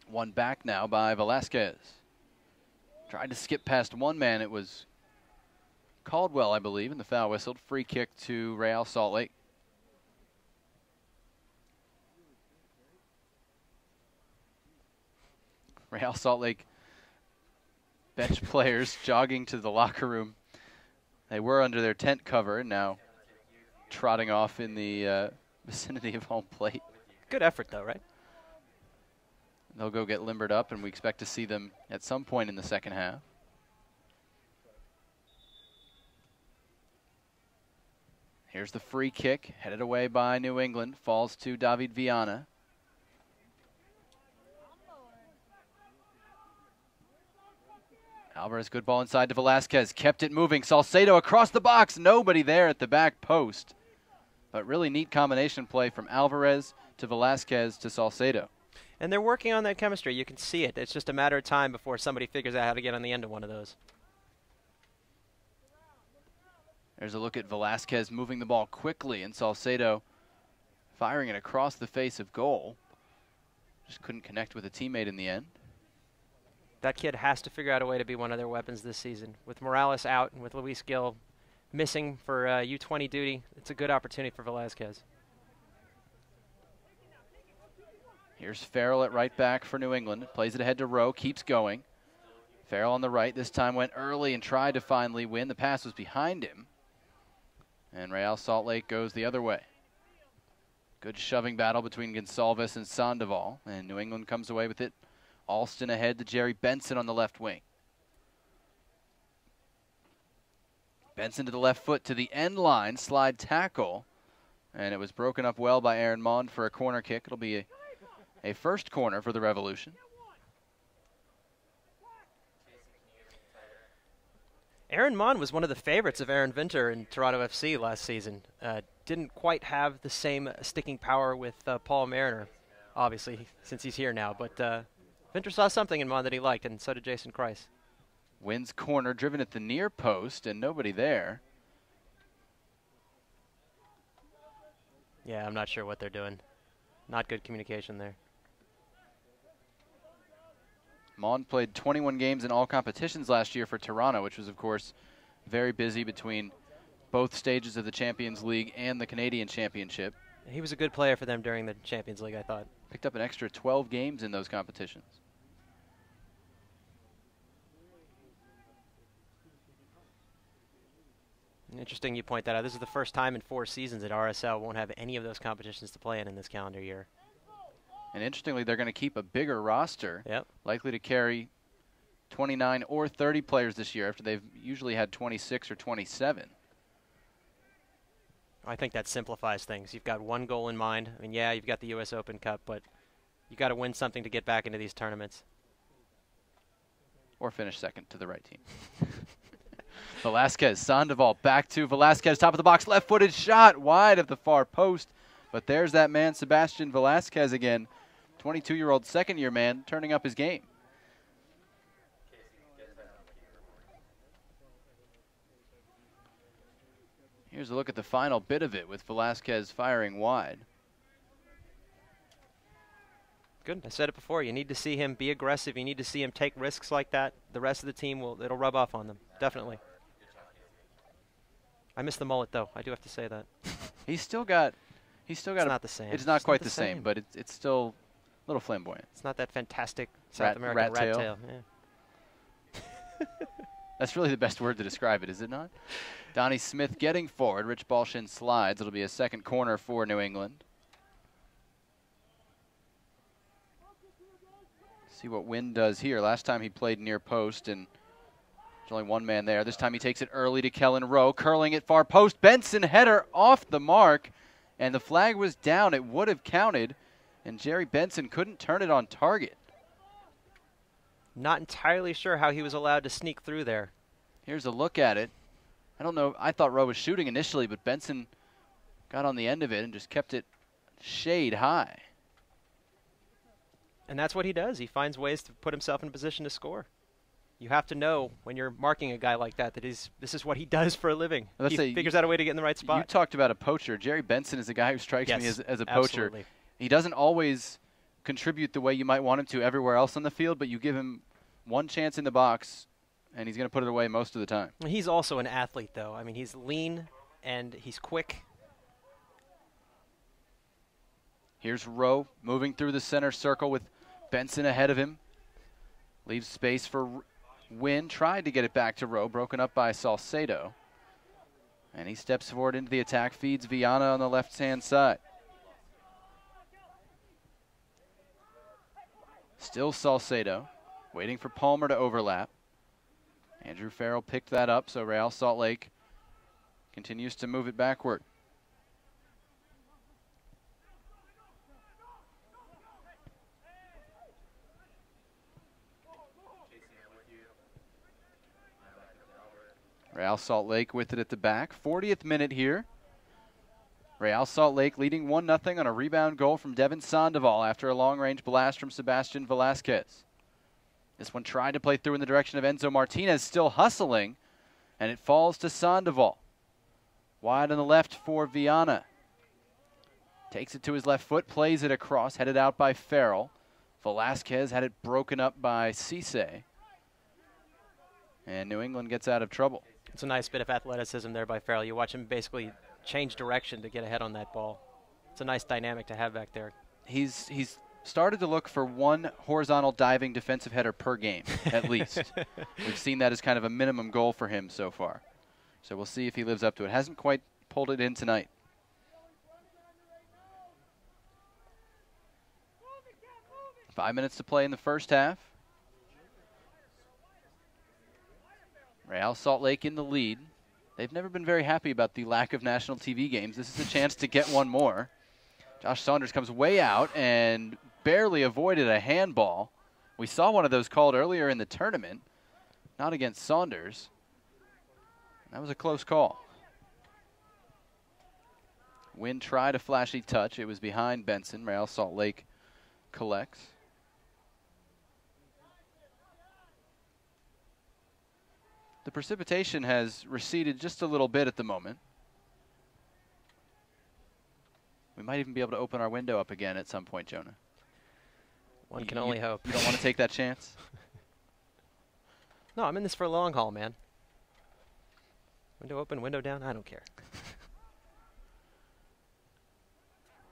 One back now by Velasquez. Tried to skip past one man. It was Caldwell, I believe, and the foul whistled. Free kick to Real Salt Lake. Real Salt Lake bench players jogging to the locker room. They were under their tent cover and now trotting off in the vicinity of home plate. Good effort, though, right? They'll go get limbered up, and we expect to see them at some point in the second half. Here's the free kick, headed away by New England, falls to David Viana. Alvarez, good ball inside to Velasquez, kept it moving. Salcedo across the box, nobody there at the back post. But really neat combination play from Alvarez to Velasquez to Salcedo. And they're working on that chemistry. You can see it. It's just a matter of time before somebody figures out how to get on the end of one of those. There's a look at Velasquez moving the ball quickly, and Salcedo firing it across the face of goal. Just couldn't connect with a teammate in the end. That kid has to figure out a way to be one of their weapons this season. With Morales out and with Luis Gil missing for U20 duty, it's a good opportunity for Velasquez. Here's Farrell at right back for New England. Plays it ahead to Rowe, keeps going. Farrell on the right, this time went early and tried to finally win. The pass was behind him. And Real Salt Lake goes the other way. Good shoving battle between Gonsalves and Sandoval. And New England comes away with it. Alston ahead to Jerry Benson on the left wing. Benson to the left foot to the end line, slide tackle. And it was broken up well by Aaron Mond for a corner kick. It'll be a first corner for the Revolution. Aaron Mond was one of the favorites of Aaron Vinter in Toronto FC last season. Didn't quite have the same sticking power with Paul Mariner, obviously, since he's here now. But Vinter saw something in Mond that he liked, and so did Jason Kreis. Wins corner, driven at the near post, and nobody there. Yeah, I'm not sure what they're doing. Not good communication there. Mond played 21 games in all competitions last year for Toronto, which was, of course, very busy between both stages of the Champions League and the Canadian Championship. He was a good player for them during the Champions League, I thought. Picked up an extra 12 games in those competitions. Interesting you point that out. This is the first time in 4 seasons that RSL won't have any of those competitions to play in this calendar year. And interestingly, they're going to keep a bigger roster, likely to carry 29 or 30 players this year after they've usually had 26 or 27. I think that simplifies things. You've got one goal in mind. I mean, yeah, you've got the U.S. Open Cup, but you got to win something to get back into these tournaments. Or finish second to the right team. Velasquez, Sandoval back to Velasquez, top of the box, left-footed shot wide of the far post. But there's that man, Sebastian Velasquez again. 22-year-old second-year man turning up his game. Here's a look at the final bit of it with Velasquez firing wide. Good. I said it before. You need to see him be aggressive. You need to see him take risks like that. The rest of the team it'll rub off on them. Definitely. I miss the mullet, though. I do have to say that. He's still got it's not the same. It's not quite the same, but it's still a little flamboyant. It's not that fantastic South American rat tail. Yeah. That's really the best word to describe it, is it not? Donnie Smith getting forward. Rich Balshin slides. It'll be a second corner for New England. See what Wynn does here. Last time he played near post, and there's only one man there. This time he takes it early to Kellen Rowe, curling it far post. Benson header off the mark, and the flag was down. It would have counted, and Jerry Benson couldn't turn it on target. Not entirely sure how he was allowed to sneak through there. Here's a look at it. I don't know. I thought Rowe was shooting initially, but Benson got on the end of it and just kept it shade high. And that's what he does. He finds ways to put himself in a position to score. You have to know when you're marking a guy like that this is what he does for a living. He figures out a way to get in the right spot. You talked about a poacher. Jerry Benson is a guy who strikes me as a poacher. Absolutely. He doesn't always contribute the way you might want him to everywhere else on the field, but you give him one chance in the box, and he's going to put it away most of the time. He's also an athlete, though. I mean, he's lean and he's quick. Here's Rowe moving through the center circle with Benson ahead of him. Leaves space for Wynn. Tried to get it back to Rowe. Broken up by Salcedo. And he steps forward into the attack. Feeds Viana on the left-hand side. Still Salcedo. Waiting for Palmer to overlap. Andrew Farrell picked that up, so Real Salt Lake continues to move it backward. Real Salt Lake with it at the back. 40th minute here. Real Salt Lake leading 1-0 on a rebound goal from Devin Sandoval after a long-range blast from Sebastian Velasquez. This one tried to play through in the direction of Enzo Martinez, still hustling, and it falls to Sandoval. Wide on the left for Viana. Takes it to his left foot, plays it across, headed out by Farrell. Velasquez had it broken up by Cisse. And New England gets out of trouble. It's a nice bit of athleticism there by Farrell. You watch him basically change direction to get ahead on that ball. It's a nice dynamic to have back there. He's started to look for one horizontal diving defensive header per game, at least. We've seen that as kind of a minimum goal for him so far. So we'll see if he lives up to it. Hasn't quite pulled it in tonight. Five minutes to play in the first half. Real Salt Lake in the lead. They've never been very happy about the lack of national TV games. This is a chance to get one more. Josh Saunders comes way out and barely avoided a handball. We saw one of those called earlier in the tournament, not against Saunders. That was a close call. Wynn tried a flashy touch. It was behind Benson. Real Salt Lake collects. The precipitation has receded just a little bit at the moment. We might even be able to open our window up again at some point, Jonah. One can only hope. You don't want to take that chance? No, I'm in this for a long haul, man. Window open, window down, I don't care.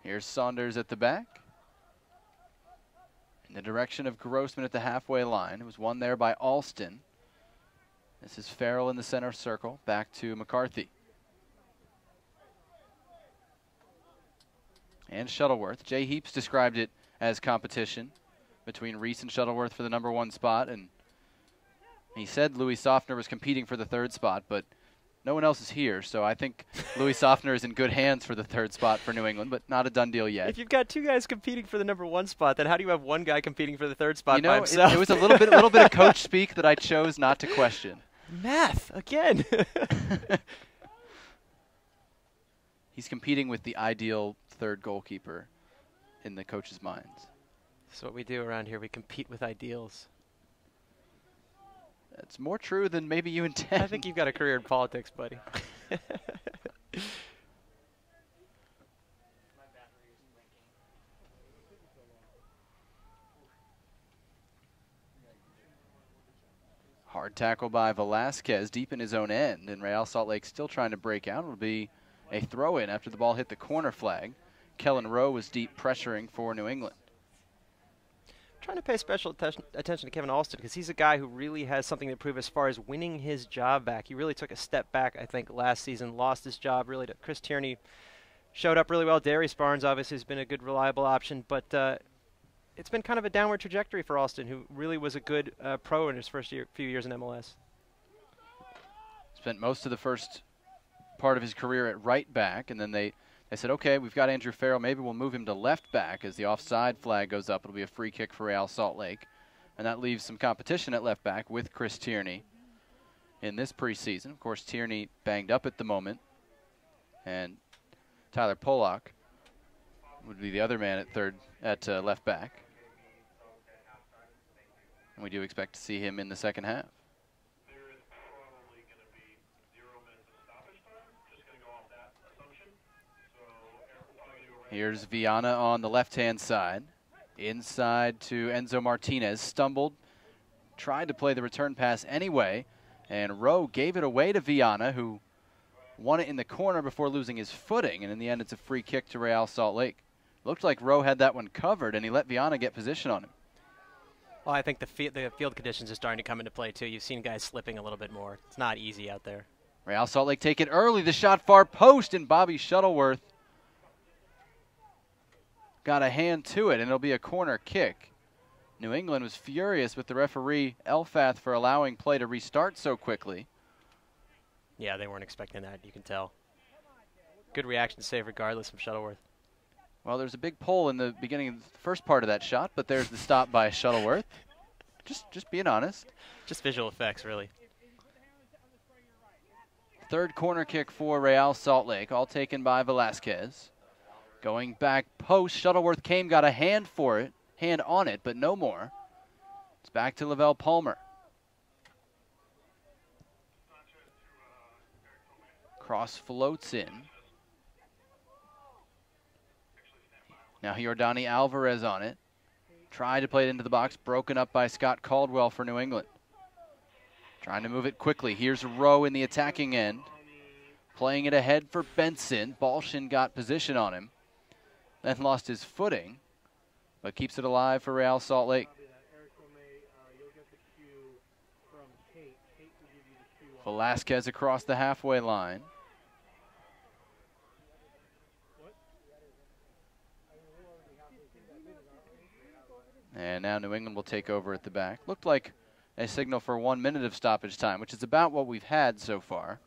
Here's Saunders at the back. In the direction of Grossman at the halfway line. It was won there by Alston. This is Farrell in the center circle. Back to McCarthy. And Shuttleworth. Jay Heaps described it as competition between Reese and Shuttleworth for the #1 spot. And he said Louis Softner was competing for the 3rd spot, but no one else is here. So I think Louis Softner is in good hands for the 3rd spot for New England, but not a done deal yet. If you've got two guys competing for the #1 spot, then how do you have one guy competing for the 3rd spot by himself? It was a little bit of coach speak that I chose not to question. Math, again. He's competing with the ideal 3rd goalkeeper in the coach's minds. That's what we do around here. We compete with ideals. That's more true than maybe you intend. I think you've got a career in politics, buddy. Hard tackle by Velasquez deep in his own end, and Real Salt Lake still trying to break out. It'll be a throw-in after the ball hit the corner flag. Kellen Rowe was deep pressuring for New England. Trying to pay special attention to Kevin Alston because he's a guy who really has something to prove as far as winning his job back. He really took a step back, I think, last season, lost his job really to Chris Tierney. Showed up really well. Darius Barnes obviously has been a good, reliable option, but it's been kind of a downward trajectory for Alston, who really was a good pro in his first few years in MLS. Spent most of the first part of his career at right back, and then they said, okay, we've got Andrew Farrell, maybe we'll move him to left back. As the offside flag goes up, it'll be a free kick for Real Salt Lake, and that leaves some competition at left back with Chris Tierney in this preseason. Of course, Tierney banged up at the moment, and Tyler Pollock would be the other man at left back. And we do expect to see him in the second half. There is probably going to be 0 minutes of stoppage time. Just going to go off that assumption. So here's Viana on the left-hand side. Inside to Enzo Martinez. Stumbled. Tried to play the return pass anyway. And Rowe gave it away to Viana, who won it in the corner before losing his footing. And in the end, it's a free kick to Real Salt Lake. Looked like Rowe had that one covered, and he let Viana get position on him. Well, I think the field conditions are starting to come into play, too. You've seen guys slipping a little bit more. It's not easy out there. Real Salt Lake take it early. The shot far post, and Bobby Shuttleworth got a hand to it, and it'll be a corner kick. New England was furious with the referee, Elfath, for allowing play to restart so quickly. Yeah, they weren't expecting that, you can tell. Good reaction save regardless from Shuttleworth. Well, there's a big pull in the beginning of the first part of that shot, but there's the stop by Shuttleworth. Just being honest. Just visual effects, really. Third corner kick for Real Salt Lake, all taken by Velasquez. Going back post, Shuttleworth got a hand on it, but no more. It's back to Lavelle Palmer. Cross floats in. Now Jordani Alvarez on it. Tried to play it into the box, broken up by Scott Caldwell for New England. Trying to move it quickly. Here's Rowe in the attacking end. Playing it ahead for Benson. Balshin got position on him. Then lost his footing, but keeps it alive for Real Salt Lake. Velasquez across the halfway line. And now New England will take over at the back. Looked like a signal for 1 minute of stoppage time, which is about what we've had so far.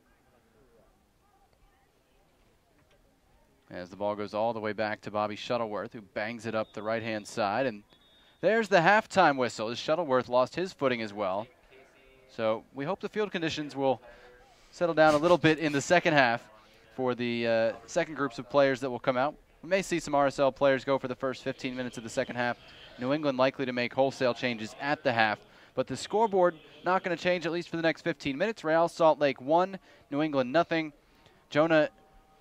As the ball goes all the way back to Bobby Shuttleworth, who bangs it up the right-hand side. And there's the halftime whistle, as Shuttleworth lost his footing as well. So we hope the field conditions will settle down a little bit in the second half for the second groups of players that will come out. We may see some RSL players go for the first 15 minutes of the second half. New England likely to make wholesale changes at the half. But the scoreboard not going to change, at least for the next 15 minutes. Real Salt Lake 1, New England nothing. Jonah,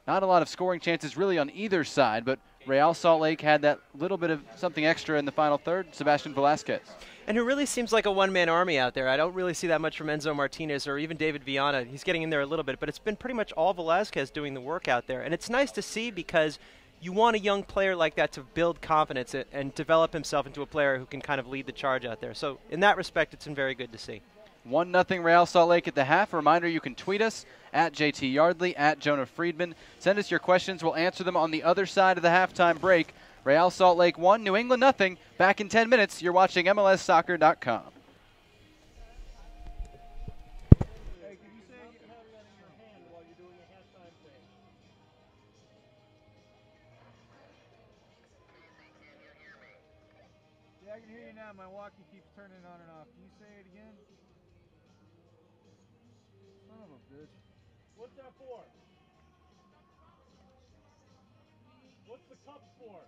not a lot of scoring chances really on either side, but Real Salt Lake had that little bit of something extra in the final third, Sebastian Velasquez. And who really seems like a one-man army out there. I don't really see that much from Enzo Martinez or even David Viana. He's getting in there a little bit, but it's been pretty much all Velasquez doing the work out there. And it's nice to see because you want a young player like that to build confidence and develop himself into a player who can kind of lead the charge out there. So in that respect, it's been very good to see. 1-0 Real Salt Lake at the half. A reminder, you can tweet us at JT Yardley, at Jonah Friedman. Send us your questions. We'll answer them on the other side of the halftime break. Real Salt Lake 1, New England nothing. Back in 10 minutes. You're watching MLSsoccer.com. Hey, could you say you have that in your hand while you're doing a halftime thing? Yeah, I can hear you now. My walkie keeps turning on and off. Can you say it again? Son of a bitch. What's that for? What's the cup for?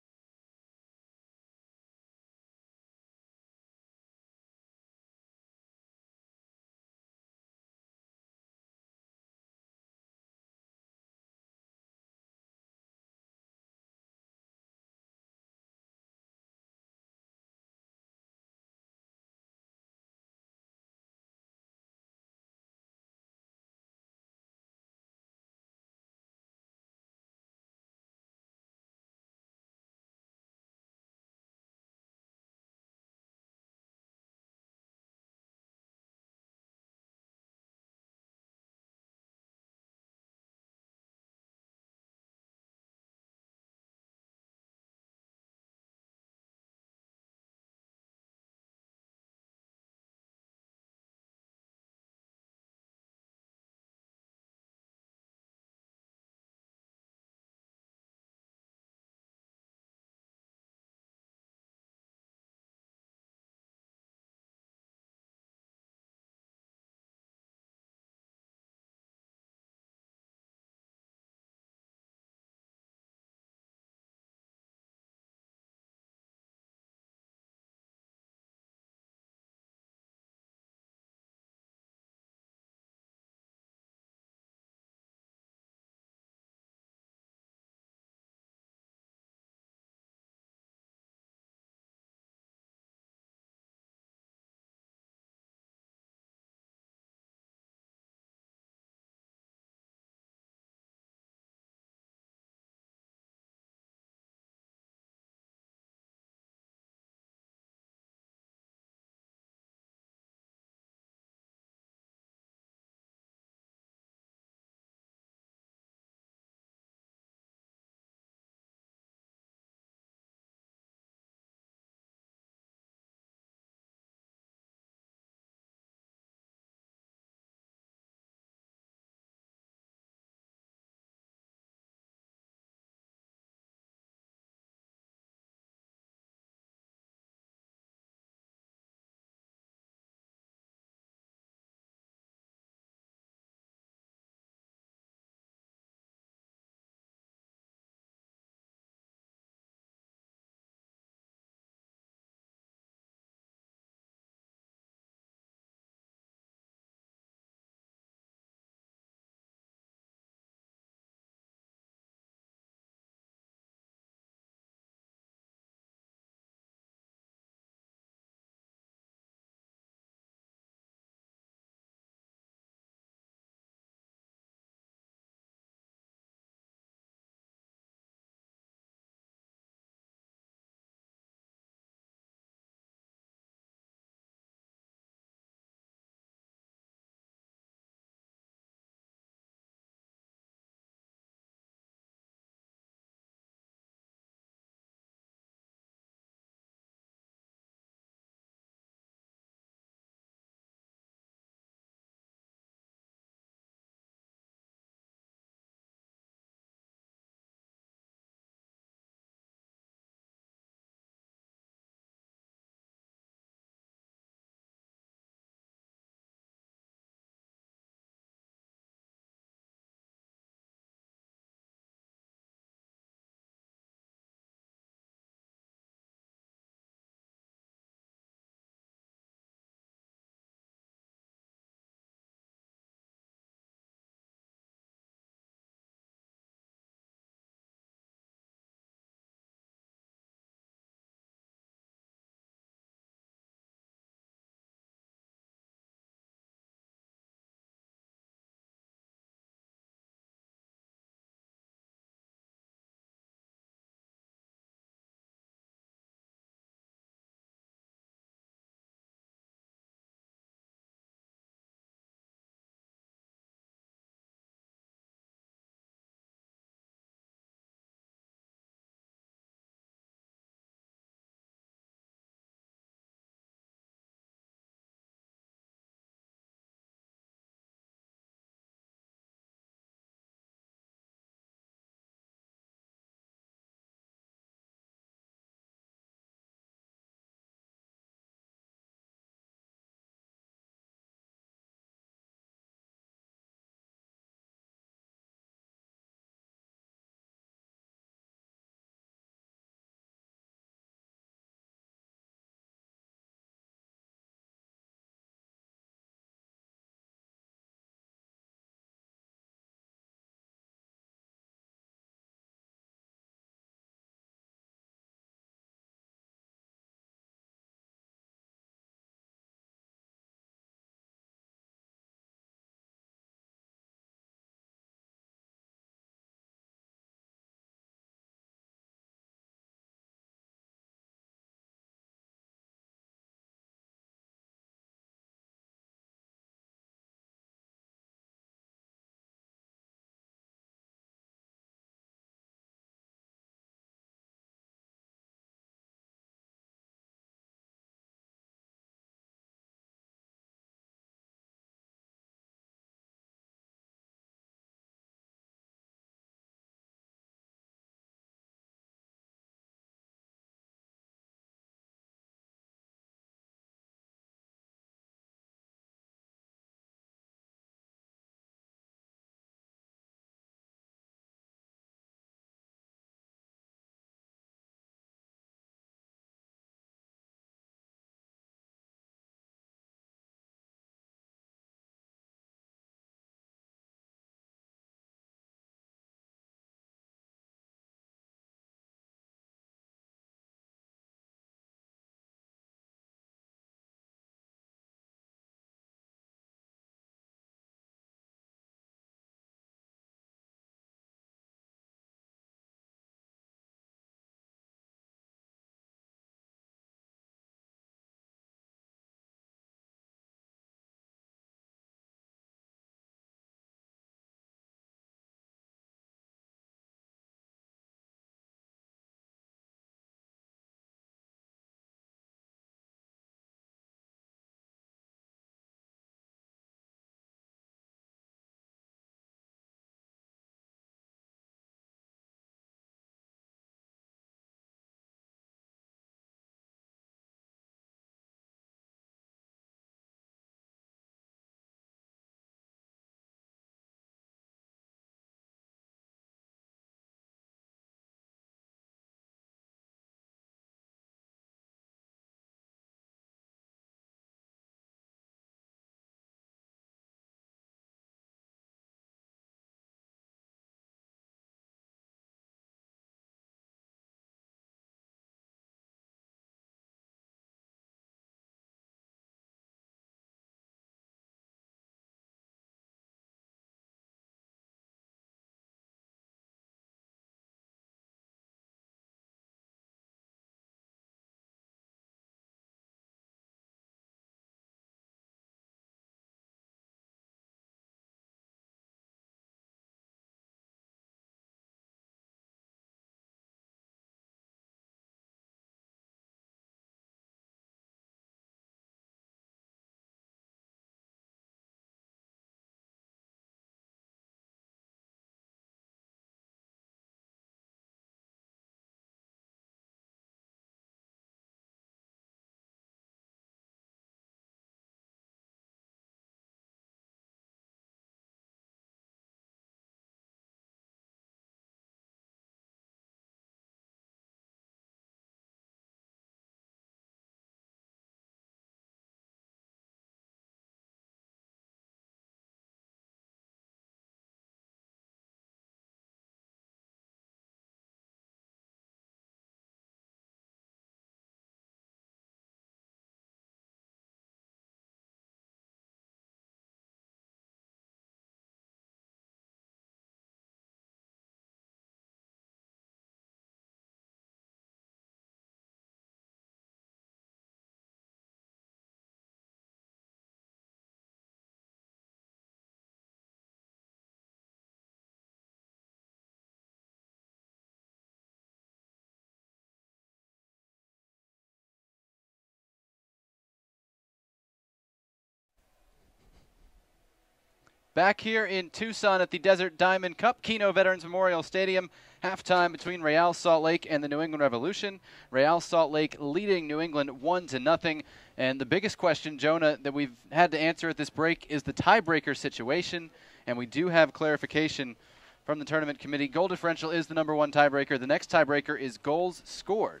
Back here in Tucson at the Desert Diamond Cup, Keno Veterans Memorial Stadium, halftime between Real Salt Lake and the New England Revolution. Real Salt Lake leading New England 1-0. And the biggest question, Jonah, that we've had to answer at this break is the tiebreaker situation. And we do have clarification from the tournament committee. Goal differential is the number one tiebreaker. The next tiebreaker is goals scored.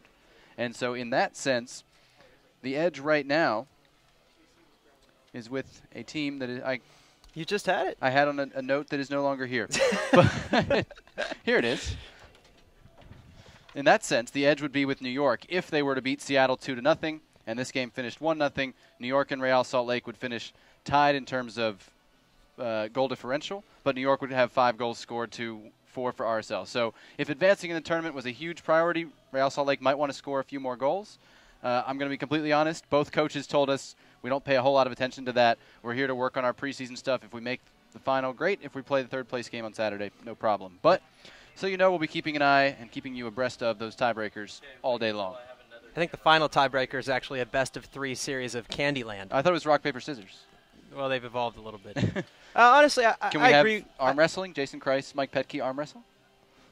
And so in that sense, the edge right now is with a team that is, You just had it. I had on a note that is no longer here. But here it is. In that sense, the edge would be with New York if they were to beat Seattle 2-0, and this game finished 1-0. New York and Real Salt Lake would finish tied in terms of goal differential, but New York would have 5 goals scored to 4 for RSL. So if advancing in the tournament was a huge priority, Real Salt Lake might want to score a few more goals. I'm going to be completely honest. Both coaches told us we don't pay a whole lot of attention to that. We're here to work on our preseason stuff. If we make the final, great. If we play the third-place game on Saturday, no problem. But so you know, we'll be keeping an eye and keeping you abreast of those tiebreakers all day long. I think the final tiebreaker is actually a best-of-3 series of Candyland. I thought it was rock, paper, scissors. Well, they've evolved a little bit. Honestly, Can we I have agree. arm wrestling? Jason Kreis, Mike Petke arm wrestle?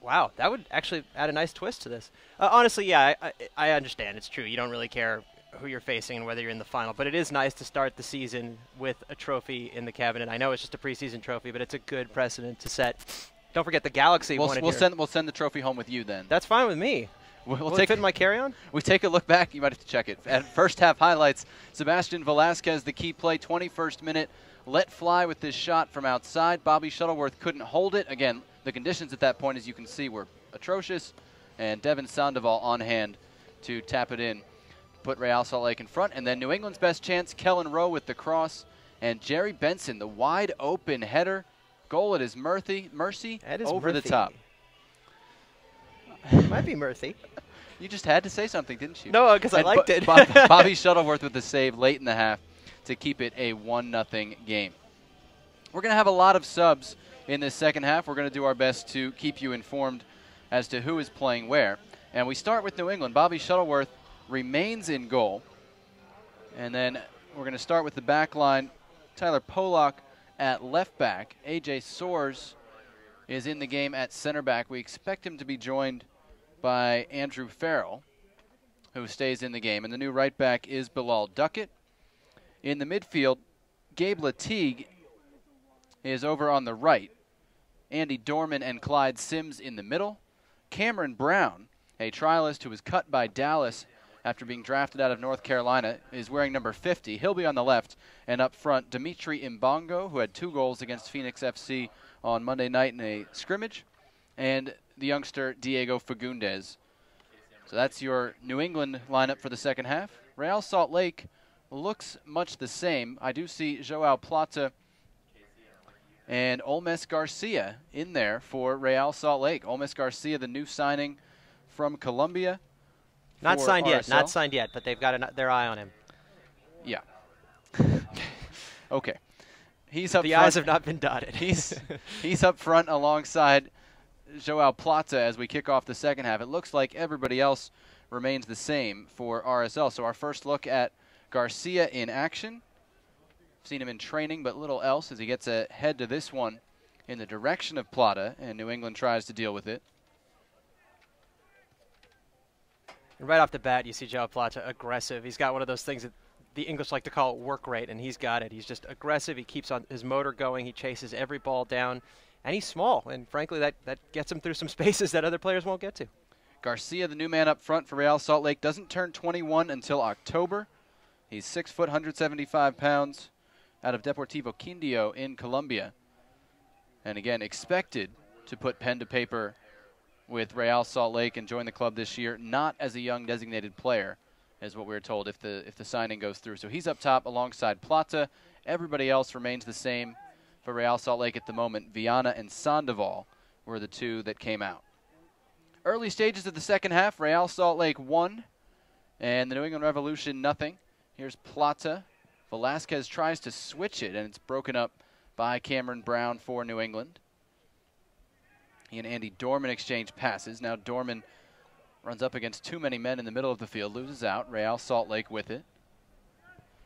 Wow, that would actually add a nice twist to this. Honestly, yeah, I understand. It's true. You don't really care who you're facing and whether you're in the final. But it is nice to start the season with a trophy in the cabinet. I know it's just a preseason trophy, but it's a good precedent to set. Don't forget the Galaxy won it We'll here. send the trophy home with you then. That's fine with me. We'll Will take it fit in my carry-on? We take a look back. You might have to check it. At first half highlights, Sebastian Velasquez, the key play, 21st minute, let fly with this shot from outside. Bobby Shuttleworth couldn't hold it. Again, the conditions at that point, as you can see, were atrocious. And Devin Sandoval on hand to tap it in, put Real Salt Lake in front. And then New England's best chance, Kellen Rowe with the cross. And Jerry Benson, the wide open header. Goal at his mercy over the top. Might be Murthy. You just had to say something, didn't you? No, because I liked it. Bobby Shuttleworth with the save late in the half to keep it a 1-0 game. We're going to have a lot of subs in this second half. We're going to do our best to keep you informed as to who is playing where. And we start with New England. Bobby Shuttleworth remains in goal. And then we're going to start with the back line. Tyler Polak at left back. AJ Soares is in the game at center back. We expect him to be joined by Andrew Farrell, who stays in the game. And the new right back is Bilal Duckett. In the midfield, Gabe Latigue is over on the right. Andy Dorman and Clyde Sims in the middle. Cameron Brown, a trialist who was cut by Dallas after being drafted out of North Carolina, is wearing number 50. He'll be on the left. And up front, Dimitri Mbongo, who had 2 goals against Phoenix FC on Monday night in a scrimmage, and the youngster Diego Fagundes. So that's your New England lineup for the second half. Real Salt Lake looks much the same. I do see Joao Plata and Olmes Garcia in there for Real Salt Lake. Olmes Garcia, the new signing from Colombia. Not signed yet. RSL. Not signed yet, but they've got their eye on him. Yeah. Okay. He's up the front. eyes have not been dotted. He's up front alongside Joao Plata as we kick off the second half. It looks like everybody else remains the same for RSL. So our first look at Garcia in action. Seen him in training, but little else as he gets ahead to this one in the direction of Plata, and New England tries to deal with it. And right off the bat, you see Joao Plata aggressive. He's got one of those things that the English like to call work rate, and he's got it. He's just aggressive. He keeps on his motor going. He chases every ball down, and he's small. And frankly, that gets him through some spaces that other players won't get to. Garcia, the new man up front for Real Salt Lake, doesn't turn 21 until October. He's 6 foot, 175 pounds, out of Deportivo Quindio in Colombia. And again, expected to put pen to paper with Real Salt Lake and join the club this year, not as a young designated player, is what we were told if the signing goes through. So he's up top alongside Plata. Everybody else remains the same for Real Salt Lake at the moment. Viana and Sandoval were the 2 that came out. Early stages of the second half, Real Salt Lake 1, and the New England Revolution nothing. Here's Plata. Velasquez tries to switch it, and it's broken up by Cameron Brown for New England. He and Andy Dorman exchange passes. Now Dorman runs up against too many men in the middle of the field, loses out. Real Salt Lake with it.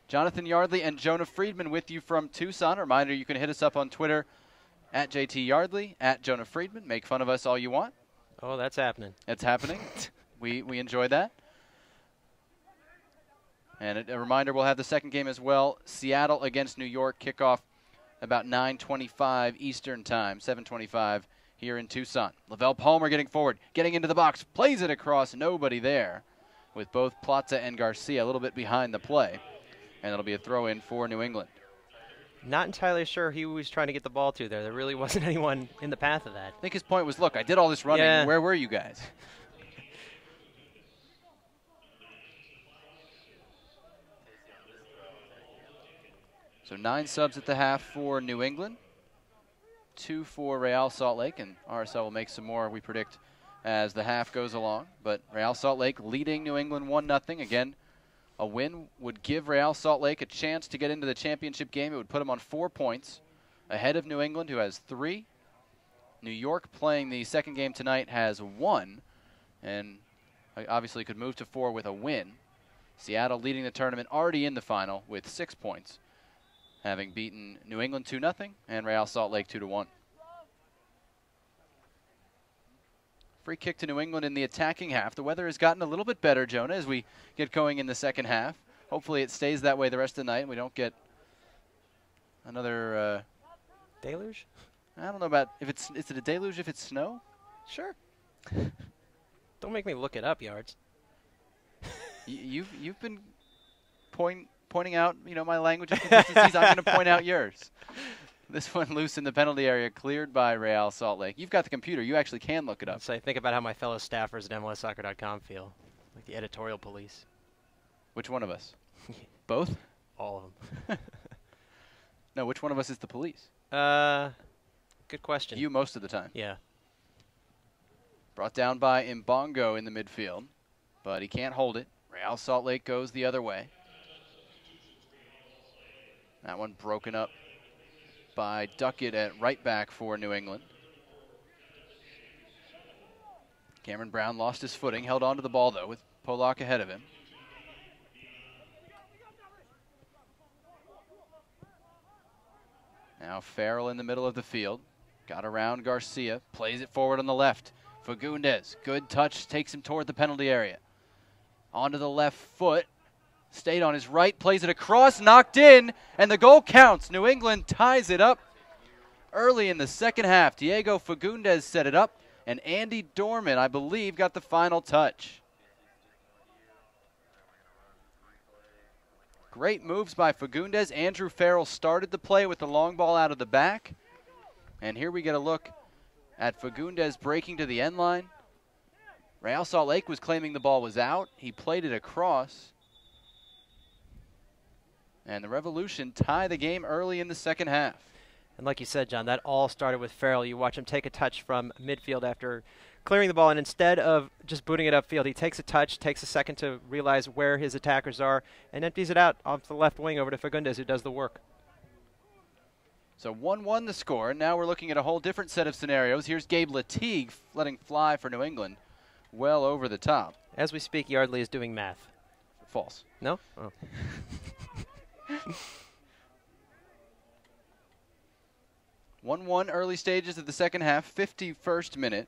Jonathan Yardley and Jonah Friedman with you from Tucson. A reminder, you can hit us up on Twitter at JT Yardley, at Jonah Friedman. Make fun of us all you want. Oh, that's happening. It's happening. we enjoy that. And a reminder, we'll have the second game as well. Seattle against New York, kickoff about 9:25 Eastern time, 7:25 here in Tucson. Lavelle Palmer getting forward, getting into the box, plays it across, nobody there, with both Plaza and Garcia a little bit behind the play. And it'll be a throw-in for New England. Not entirely sure who was trying to get the ball to there. There really wasn't anyone in the path of that. I think his point was, look, I did all this running. Yeah. Where were you guys? So 9 subs at the half for New England, 2 for Real Salt Lake, and RSL will make some more, we predict, as the half goes along. But Real Salt Lake leading New England 1-0. Again, a win would give Real Salt Lake a chance to get into the championship game. It would put them on 4 points ahead of New England, who has 3. New York, playing the second game tonight, has 1, and obviously could move to 4 with a win. Seattle leading the tournament, already in the final with 6 points, having beaten New England 2-0 and Real Salt Lake 2-1. Free kick to New England in the attacking half. The weather has gotten a little bit better, Jonah, as we get going in the second half. Hopefully it stays that way the rest of the night and we don't get another deluge? I don't know about if is it a deluge if it's snow? Sure. Don't make me look it up, Yards. You've been pointing out, my language inconsistencies. I'm going to point out yours. This one loose in the penalty area, cleared by Real Salt Lake. You've got the computer. You actually can look it up. So I think about how my fellow staffers at MLSsoccer.com feel, like the editorial police. Which one of us? Both? All of them. No, which one of us is the police? Good question. You most of the time. Yeah. Brought down by Mbongo in the midfield, but he can't hold it. Real Salt Lake goes the other way. That one broken up by Duckett at right back for New England. Cameron Brown lost his footing, held on to the ball, though, with Polak ahead of him. Now Farrell in the middle of the field. Got around Garcia, plays it forward on the left. Fagundes, good touch, takes him toward the penalty area. Onto the left foot. Stayed on his right, plays it across, knocked in, and the goal counts. New England ties it up early in the second half. Diego Fagundes set it up, and Andy Dorman, I believe, got the final touch. Great moves by Fagundes. Andrew Farrell started the play with the long ball out of the back. And here we get a look at Fagundes breaking to the end line. Real Salt Lake was claiming the ball was out. He played it across. And the Revolution tie the game early in the second half. And like you said, John, that all started with Farrell. You watch him take a touch from midfield after clearing the ball, and instead of just booting it upfield, he takes a touch, takes a second to realize where his attackers are, and empties it out off the left wing over to Fagundes, who does the work. So 1-1 the score. Now we're looking at a whole different set of scenarios. Here's Gabe Latigue letting fly for New England well over the top. As we speak, Yardley is doing math. False. No? Oh. 1-1 early stages of the second half, 51st minute.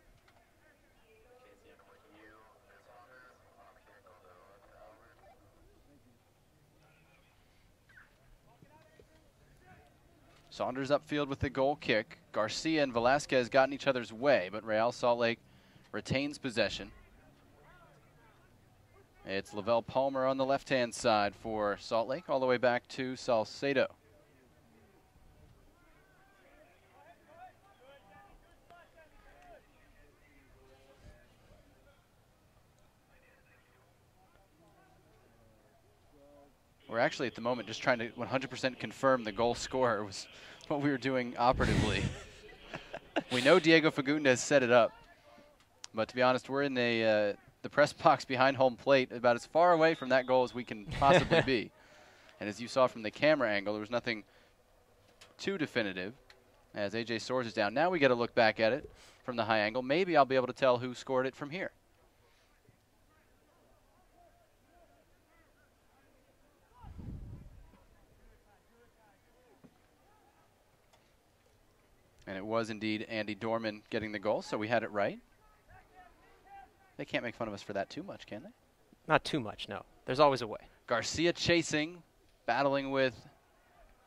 Saunders upfield with the goal kick. Garcia and Velasquez got in each other's way, but Real Salt Lake retains possession. It's Lavelle Palmer on the left-hand side for Salt Lake, all the way back to Salcedo. We're actually at the moment just trying to 100% confirm the goal scorer was what we were doing operatively. We know Diego Fagundes set it up, but to be honest, we're in the press box behind home plate, about as far away from that goal as we can possibly be. And as you saw from the camera angle, there was nothing too definitive as A.J. Soares is down. Now we get a look back at it from the high angle. Maybe I'll be able to tell who scored it from here. And it was indeed Andy Dorman getting the goal, so we had it right. They can't make fun of us for that too much, can they? Not too much, no. There's always a way. Garcia chasing, battling with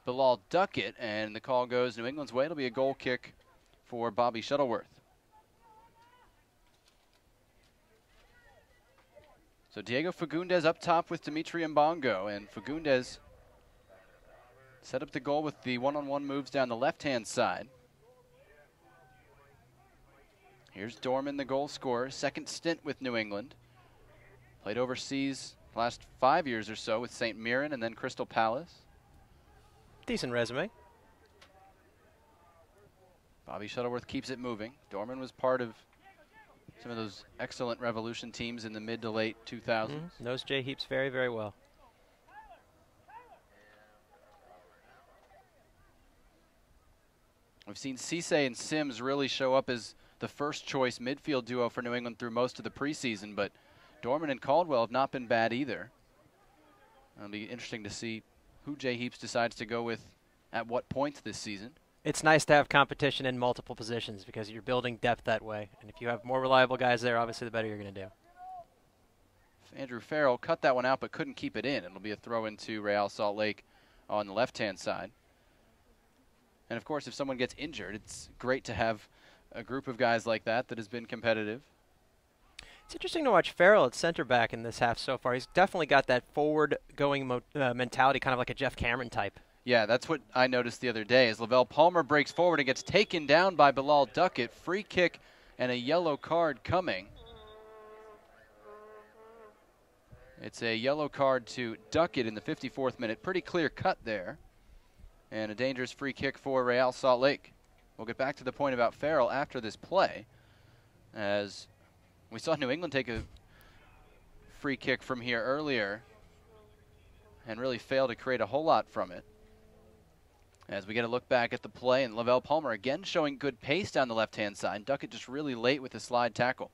Bilal Duckett, and the call goes New England's way. It'll be a goal kick for Bobby Shuttleworth. So Diego Fagundes up top with Dimitri Mbongo, and Fagundes set up the goal with the one-on-one moves down the left-hand side. Here's Dorman, the goal scorer, second stint with New England. Played overseas the last 5 years or so with St. Mirren and then Crystal Palace. Decent resume. Bobby Shuttleworth keeps it moving. Dorman was part of some of those excellent Revolution teams in the mid to late 2000s. Knows Jay Heaps very, very well. We've seen Cisse and Sims really show up as the first choice midfield duo for New England through most of the preseason, but Dorman and Caldwell have not been bad either. It'll be interesting to see who Jay Heaps decides to go with at what points this season. It's nice to have competition in multiple positions because you're building depth that way. And if you have more reliable guys there, obviously the better you're going to do. Andrew Farrell cut that one out but couldn't keep it in. It'll be a throw into Real Salt Lake on the left-hand side. And, of course, if someone gets injured, it's great to have a group of guys like that has been competitive. It's interesting to watch Farrell at center back in this half so far. He's definitely got that forward-going mentality, kind of like a Jeff Cameron type. Yeah, that's what I noticed the other day as Lavelle Palmer breaks forward and gets taken down by Bilal Duckett. Free kick and a yellow card coming. It's a yellow card to Duckett in the 54th minute. Pretty clear cut there. And a dangerous free kick for Real Salt Lake. We'll get back to the point about Farrell after this play, as we saw New England take a free kick from here earlier and really fail to create a whole lot from it. As we get a look back at the play, and Lavelle Palmer again showing good pace down the left-hand side. Duckett just really late with the slide tackle.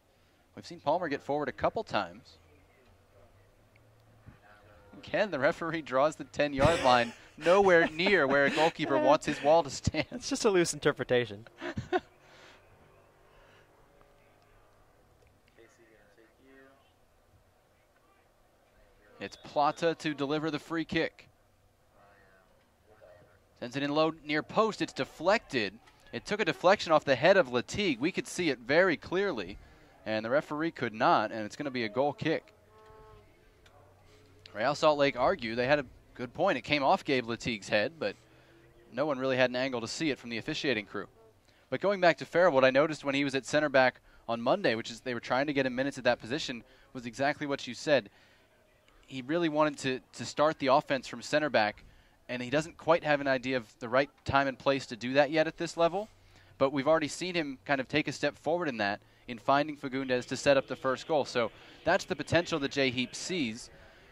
We've seen Palmer get forward a couple times. Again, the referee draws the 10-yard line nowhere near where a goalkeeper wants his wall to stand. It's just a loose interpretation. It's Plata to deliver the free kick. Sends it in low near post. It's deflected. It took a deflection off the head of Latigue. We could see it very clearly, and the referee could not, and it's going to be a goal kick. Real Salt Lake argue. They had a good point. It came off Gabe Latigue's head, but no one really had an angle to see it from the officiating crew. But going back to Farrell, what I noticed when he was at center back on Monday, which is they were trying to get him minutes at that position, was exactly what you said. He really wanted to start the offense from center back, and he doesn't quite have an idea of the right time and place to do that yet at this level. But we've already seen him kind of take a step forward in that, in finding Fagundes to set up the first goal. So that's the potential that Jay Heaps sees,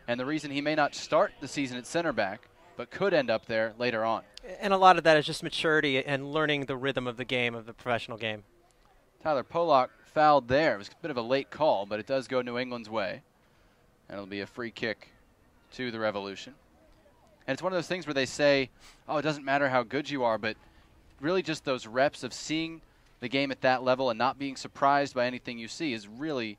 and the reason he may not start the season at center back, but could end up there later on. And a lot of that is just maturity and learning the rhythm of the game, of the professional game. Tyler Pollock fouled there. It was a bit of a late call, but it does go New England's way. And it'll be a free kick to the Revolution. And it's one of those things where they say, oh, it doesn't matter how good you are, but really just those reps of seeing the game at that level and not being surprised by anything you see is really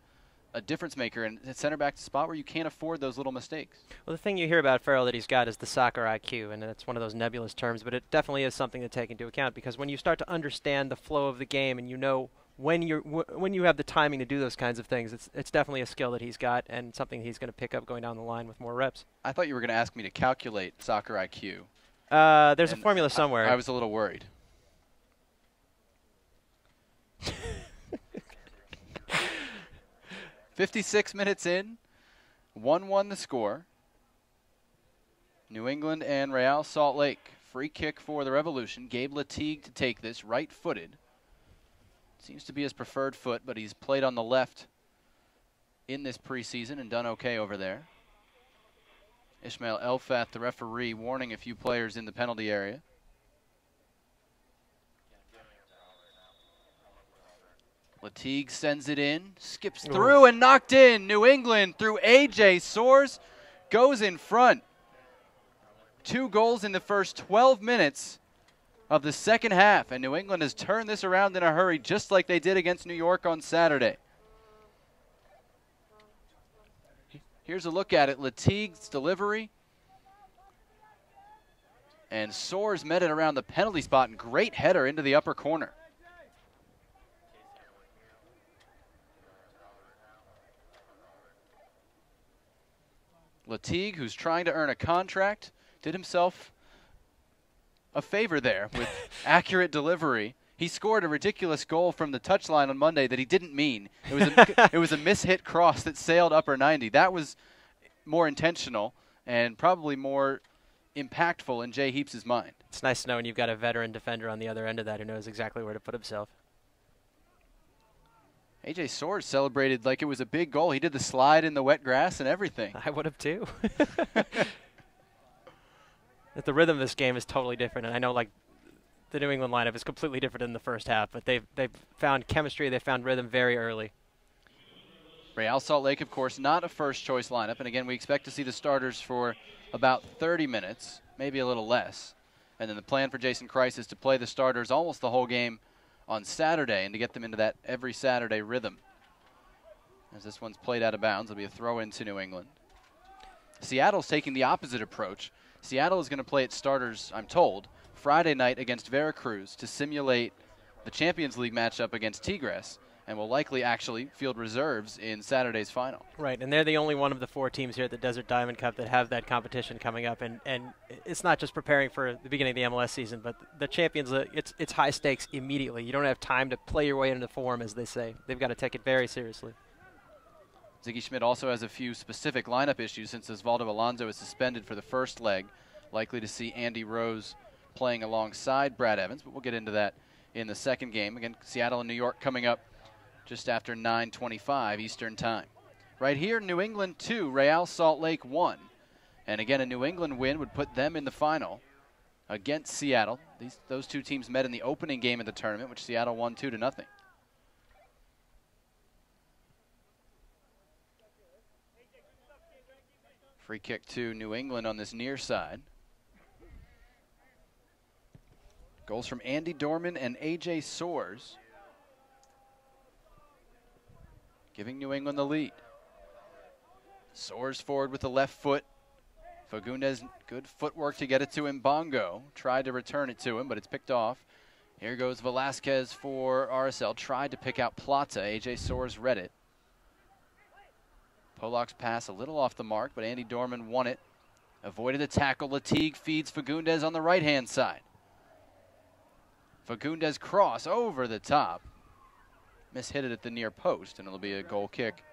a difference maker, and at center back's a spot where you can't afford those little mistakes. Well, the thing you hear about Farrell that he's got is the soccer IQ, and it's one of those nebulous terms, but it definitely is something to take into account, because when you start to understand the flow of the game and you know when you have the timing to do those kinds of things, it's definitely a skill that he's got and something he's going to pick up going down the line with more reps. I thought you were going to ask me to calculate soccer IQ. There's a formula somewhere. I was a little worried. 56 minutes in, 1-1 the score. New England and Real Salt Lake. Free kick for the Revolution. Gabe Latigue to take this, right-footed. Seems to be his preferred foot, but he's played on the left in this preseason and done okay over there. Ishmael Elfath, the referee, warning a few players in the penalty area. Latigue sends it in, skips through and knocked in. New England through A.J. Soares goes in front. 2 goals in the first 12 minutes of the second half, and New England has turned this around in a hurry, just like they did against New York on Saturday. Here's a look at it. Latigue's delivery. And Soares met it around the penalty spot, and great header into the upper corner. Latigue, who's trying to earn a contract, did himself a favor there with accurate delivery. He scored a ridiculous goal from the touchline on Monday that he didn't mean. It was a mishit cross that sailed upper 90. That was more intentional and probably more impactful in Jay Heaps' mind. It's nice to know when you've got a veteran defender on the other end of that who knows exactly where to put himself. A.J. Soares celebrated like it was a big goal. He did the slide in the wet grass and everything. I would have too. The rhythm of this game is totally different, and I know like the New England lineup is completely different in the first half, but they've found chemistry, they found rhythm very early. Real Salt Lake, of course, not a first-choice lineup, and again, we expect to see the starters for about 30 minutes, maybe a little less. And then the plan for Jason Kreis is to play the starters almost the whole game on Saturday and to get them into that every Saturday rhythm. As this one's played out of bounds, it'll be a throw-in to New England. Seattle's taking the opposite approach. Seattle is going to play its starters, I'm told, Friday night against Veracruz to simulate the Champions League matchup against Tigres, and will likely actually field reserves in Saturday's final. Right, and they're the only one of the 4 teams here at the Desert Diamond Cup that have that competition coming up, and it's not just preparing for the beginning of the MLS season, but the Champions League, it's high stakes immediately. You don't have time to play your way into form, as they say. They've got to take it very seriously. Ziggy Schmidt also has a few specific lineup issues since Osvaldo Alonso is suspended for the first leg. Likely to see Andy Rose playing alongside Brad Evans, but we'll get into that in the second game. Again, Seattle and New York coming up just after 9:25 Eastern Time. Right here, New England 2, Real Salt Lake 1. And again, a New England win would put them in the final against Seattle. Those two teams met in the opening game of the tournament, which Seattle won 2-0. Free kick to New England on this near side. Goals from Andy Dorman and A.J. Soares, giving New England the lead. Soares forward with the left foot. Fagundes, good footwork to get it to him. Bongo tried to return it to him, but it's picked off. Here goes Velasquez for RSL. Tried to pick out Plata. A.J. Soares read it. Polak's pass a little off the mark, but Andy Dorman won it. Avoided the tackle. Latigue feeds Fagundes on the right-hand side. Fagundes cross over the top. Mishit it at the near post, and it'll be a goal kick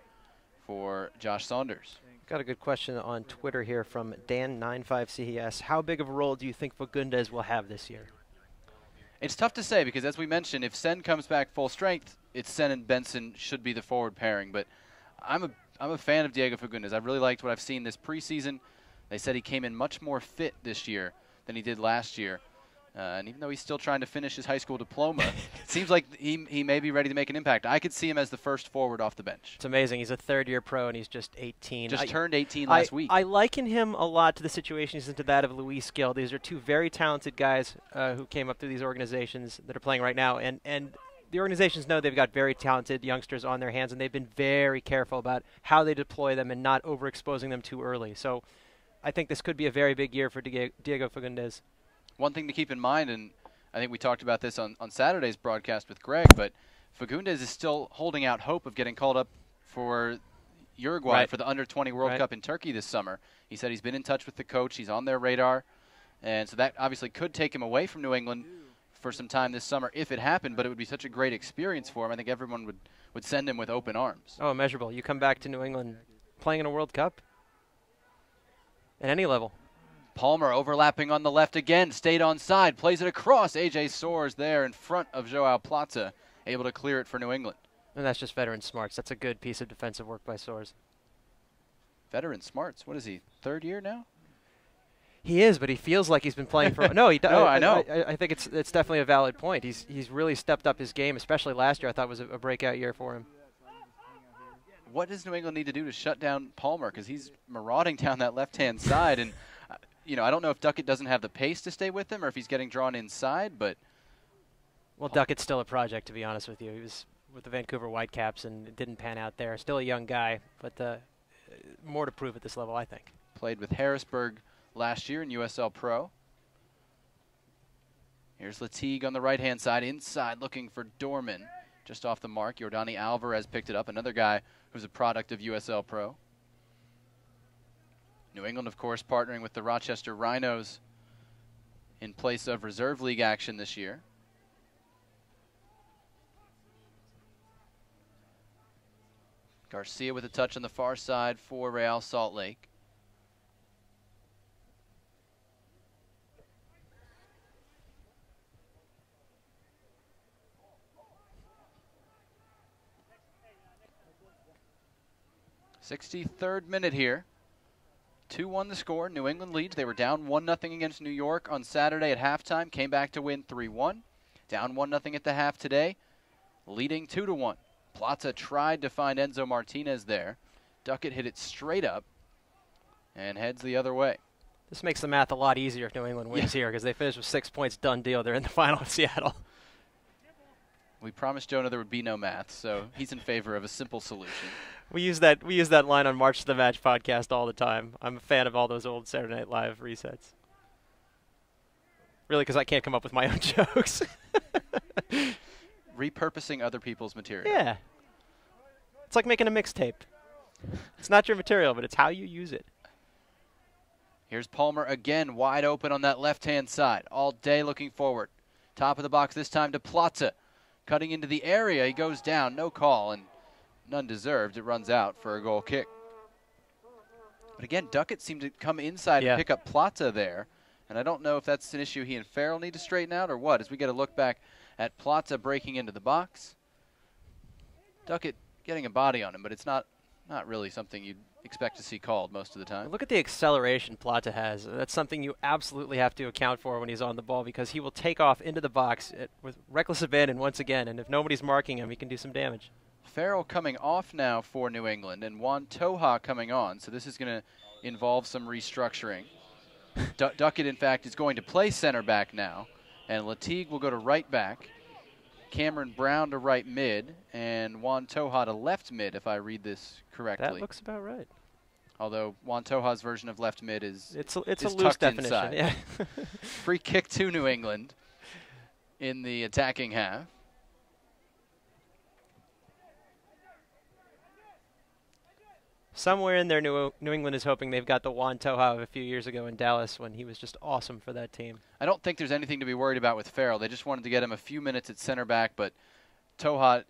for Josh Saunders. Got a good question on Twitter here from Dan95CES. How big of a role do you think Fagundes will have this year? It's tough to say because, as we mentioned, if Sen comes back full strength, it's Sen and Benson should be the forward pairing. But I'm a fan of Diego Fagundes. I've really liked what I've seen this preseason. They said he came in much more fit this year than he did last year. And even though he's still trying to finish his high school diploma, it seems like he may be ready to make an impact. I could see him as the first forward off the bench. It's amazing. He's a third-year pro, and he's just 18. Just turned 18 last week. I liken him a lot to the situation he's into that of Luis Gil. These are two very talented guys who came up through these organizations that are playing right now. And the organizations know they've got very talented youngsters on their hands, and they've been very careful about how they deploy them and not overexposing them too early. So I think this could be a very big year for Diego Fagundes. One thing to keep in mind, and I think we talked about this on Saturday's broadcast with Greg, but Fagundes is still holding out hope of getting called up for Uruguay for the Under-20 World Cup in Turkey this summer. He said he's been in touch with the coach. He's on their radar. And so that obviously could take him away from New England for some time this summer if it happened, but it would be such a great experience for him. I think everyone would send him with open arms. Oh, immeasurable. You come back to New England playing in a World Cup at any level. Palmer overlapping on the left again, stayed on side, plays it across. A.J. Soares there in front of Joao Plata, able to clear it for New England. And that's just veteran smarts. That's a good piece of defensive work by Soares. Veteran smarts? What is he, third year now? He is, but he feels like he's been playing for. No, he does. No, I know. I think it's definitely a valid point. He's really stepped up his game, especially last year. I thought was a breakout year for him. What does New England need to do to shut down Palmer? Because he's marauding down that left-hand side, and I don't know if Duckett doesn't have the pace to stay with him or if he's getting drawn inside, but. Well, Duckett's still a project, to be honest with you. He was with the Vancouver Whitecaps and it didn't pan out there. Still a young guy, but more to prove at this level, I think. Played with Harrisburg last year in USL Pro. Here's Latigue on the right-hand side, inside looking for Dorman. Just off the mark, Jordani Alvarez picked it up, another guy who's a product of USL Pro. New England, of course, partnering with the Rochester Rhinos in place of Reserve League action this year. Garcia with a touch on the far side for Real Salt Lake. '63rd minute here. 2-1 the score. New England leads. They were down 1-0 against New York on Saturday at halftime. Came back to win 3-1. Down 1-0 at the half today. Leading 2-1. Plata tried to find Enzo Martinez there. Duckett hit it straight up and heads the other way. This makes the math a lot easier if New England wins here because they finished with 6 points, done deal. They're in the final in Seattle. We promised Jonah there would be no math, so he's in favor of a simple solution. We use that line on March to the Match podcast all the time. I'm a fan of all those old Saturday Night Live resets. Really, because I can't come up with my own jokes. Repurposing other people's material. Yeah. It's like making a mixtape. It's not your material, but it's how you use it. Here's Palmer again, wide open on that left-hand side. All day looking forward. Top of the box this time to Plata. Cutting into the area, he goes down, no call, and none deserved. It runs out for a goal kick. But again, Duckett seemed to come inside and pick up Plata there. And I don't know if that's an issue he and Farrell need to straighten out or what, as we get a look back at Plata breaking into the box. Duckett getting a body on him, but it's not really something you'd expect to see called most of the time. Look at the acceleration Plata has. That's something you absolutely have to account for when he's on the ball because he will take off into the box with reckless abandon once again, and if nobody's marking him, he can do some damage. Farrell coming off now for New England, and Juan Toja coming on, so this is going to involve some restructuring. Duckett, in fact, is going to play center back now, and Latigue will go to right back, Cameron Brown to right mid, and Juan Toja to left mid, if I read this correctly. That looks about right. Although Juan Toja's version of left mid is it's a loose tucked definition. Inside. Yeah. Free kick to New England in the attacking half. Somewhere in there, New England is hoping they've got the Juan Toja of a few years ago in Dallas when he was just awesome for that team. I don't think there's anything to be worried about with Farrell. They just wanted to get him a few minutes at center back, but Toja,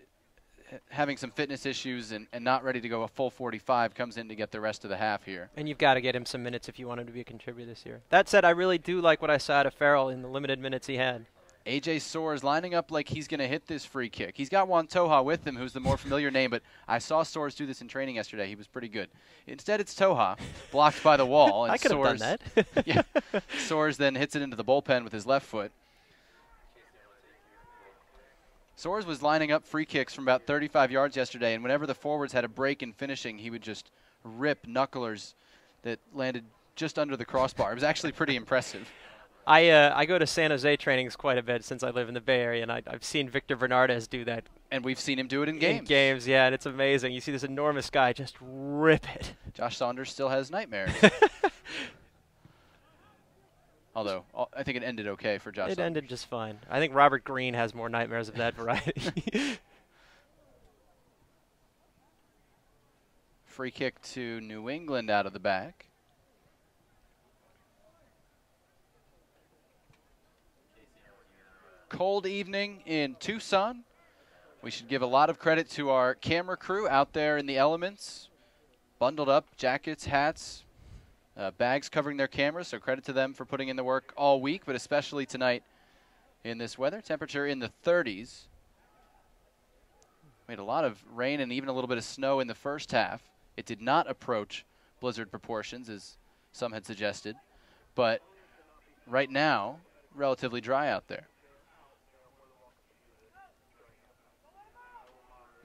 having some fitness issues and not ready to go a full 45, comes in to get the rest of the half here. And you've got to get him some minutes if you want him to be a contributor this year. That said, I really do like what I saw out of Farrell in the limited minutes he had. AJ Soares lining up like he's going to hit this free kick. He's got Juan Toja with him, who's the more familiar name, but I saw Soares do this in training yesterday. He was pretty good. Instead, it's Toja, blocked by the wall. And I could have done that. Yeah, Soares then hits it into the bullpen with his left foot. Soares was lining up free kicks from about 35 yards yesterday, and whenever the forwards had a break in finishing, he would just rip knucklers that landed just under the crossbar. It was actually pretty impressive. I go to San Jose trainings quite a bit since I live in the Bay Area, and I've seen Victor Bernardez do that. And we've seen him do it in games. In games, yeah, and it's amazing. You see this enormous guy just rip it. Josh Saunders still has nightmares. Although, I think it ended okay for Josh Saunders. It ended just fine. I think Robert Green has more nightmares of that variety. Free kick to New England out of the back. Cold evening in Tucson. We should give a lot of credit to our camera crew out there in the elements. Bundled up, jackets, hats, bags covering their cameras, so credit to them for putting in the work all week, but especially tonight in this weather. Temperature in the 30s. We had a lot of rain and even a little bit of snow in the first half. It did not approach blizzard proportions, as some had suggested, but right now, relatively dry out there.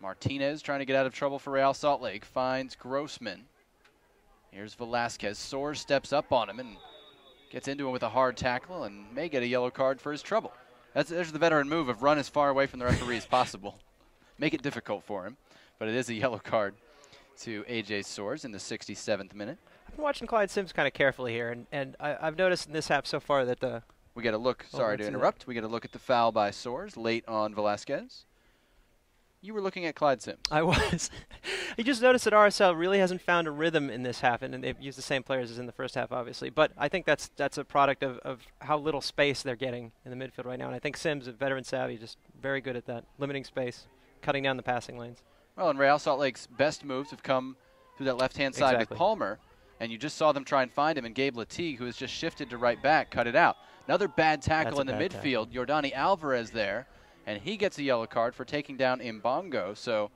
Martinez trying to get out of trouble for Real Salt Lake, finds Grossman. Here's Velasquez. Soares steps up on him and Gets into him with a hard tackle and may get a yellow card for his trouble. There's the veteran move of run as far away from the referee as possible. Make it difficult for him. But it is a yellow card to A.J. Soares in the 67th minute. I've been watching Clyde Sims kind of carefully here, and I've noticed in this half so far that we get a look. Sorry to interrupt. We get a look at the foul by Soares late on Velasquez. You were looking at Clyde Sims. I was. You just noticed that RSL really hasn't found a rhythm in this half, and they've used the same players as in the first half, obviously. But I think that's a product of how little space they're getting in the midfield right now. And I think Sims, a veteran savvy, just very good at that, limiting space, cutting down the passing lanes. Well, and Real Salt Lake's best moves have come through that left-hand side with Palmer, and you just saw them try and find him, and Gabe Latigue, who has just shifted to right back, cut it out. Another bad tackle in the midfield. Jordani Alvarez there. And he gets a yellow card for taking down Mbongo, so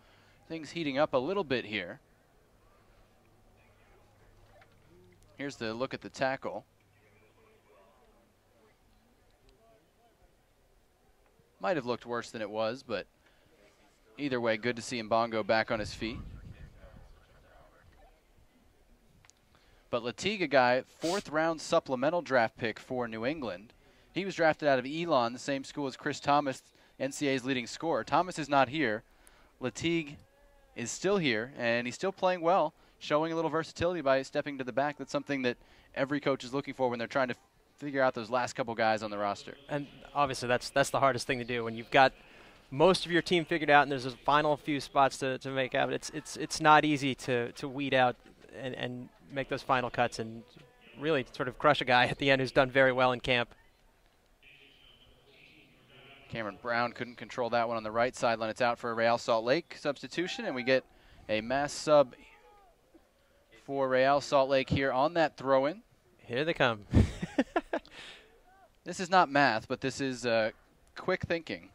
things heating up a little bit here. Here's the look at the tackle. Might have looked worse than it was, but either way, good to see Mbongo back on his feet. But Latiga guy, 4th round supplemental draft pick for New England. He was drafted out of Elon, the same school as Chris Thomas, NCAA's leading scorer. Thomas is not here. Latigue is still here, and he's still playing well, showing a little versatility by stepping to the back. That's something that every coach is looking for when they're trying to figure out those last couple guys on the roster. And obviously that's the hardest thing to do when you've got most of your team figured out and there's a final few spots to make out. It's not easy to weed out and make those final cuts and really sort of crush a guy at the end who's done very well in camp. Cameron Brown couldn't control that one on the right sideline. It's out for a Real Salt Lake substitution, and we get a mass sub for Real Salt Lake here on that throw-in. Here they come. This is not math, but this is quick thinking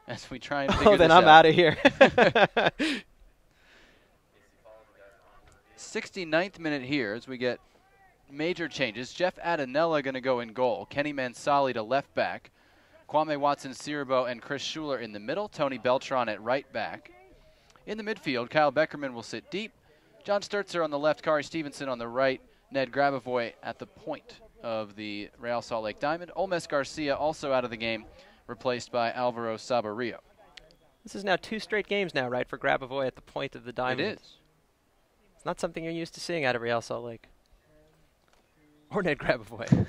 as we try and figure then this I'm out. out of here. 69th minute here as we get major changes. Jeff Adanella going to go in goal. Kenny Mansali to left back. Kwame Watson-Siriboe and Chris Schuler in the middle. Tony Beltran at right back. In the midfield, Kyle Beckerman will sit deep. John Sturzer on the left, Kari Stevenson on the right, Ned Grabavoy at the point of the Real Salt Lake Diamond. Olmes Garcia also out of the game, replaced by Alvaro Sabarillo. This is now 2 straight games now, right, for Grabavoy at the point of the diamond. It is. It's not something you're used to seeing out of Real Salt Lake. Or Ned Grabavoy.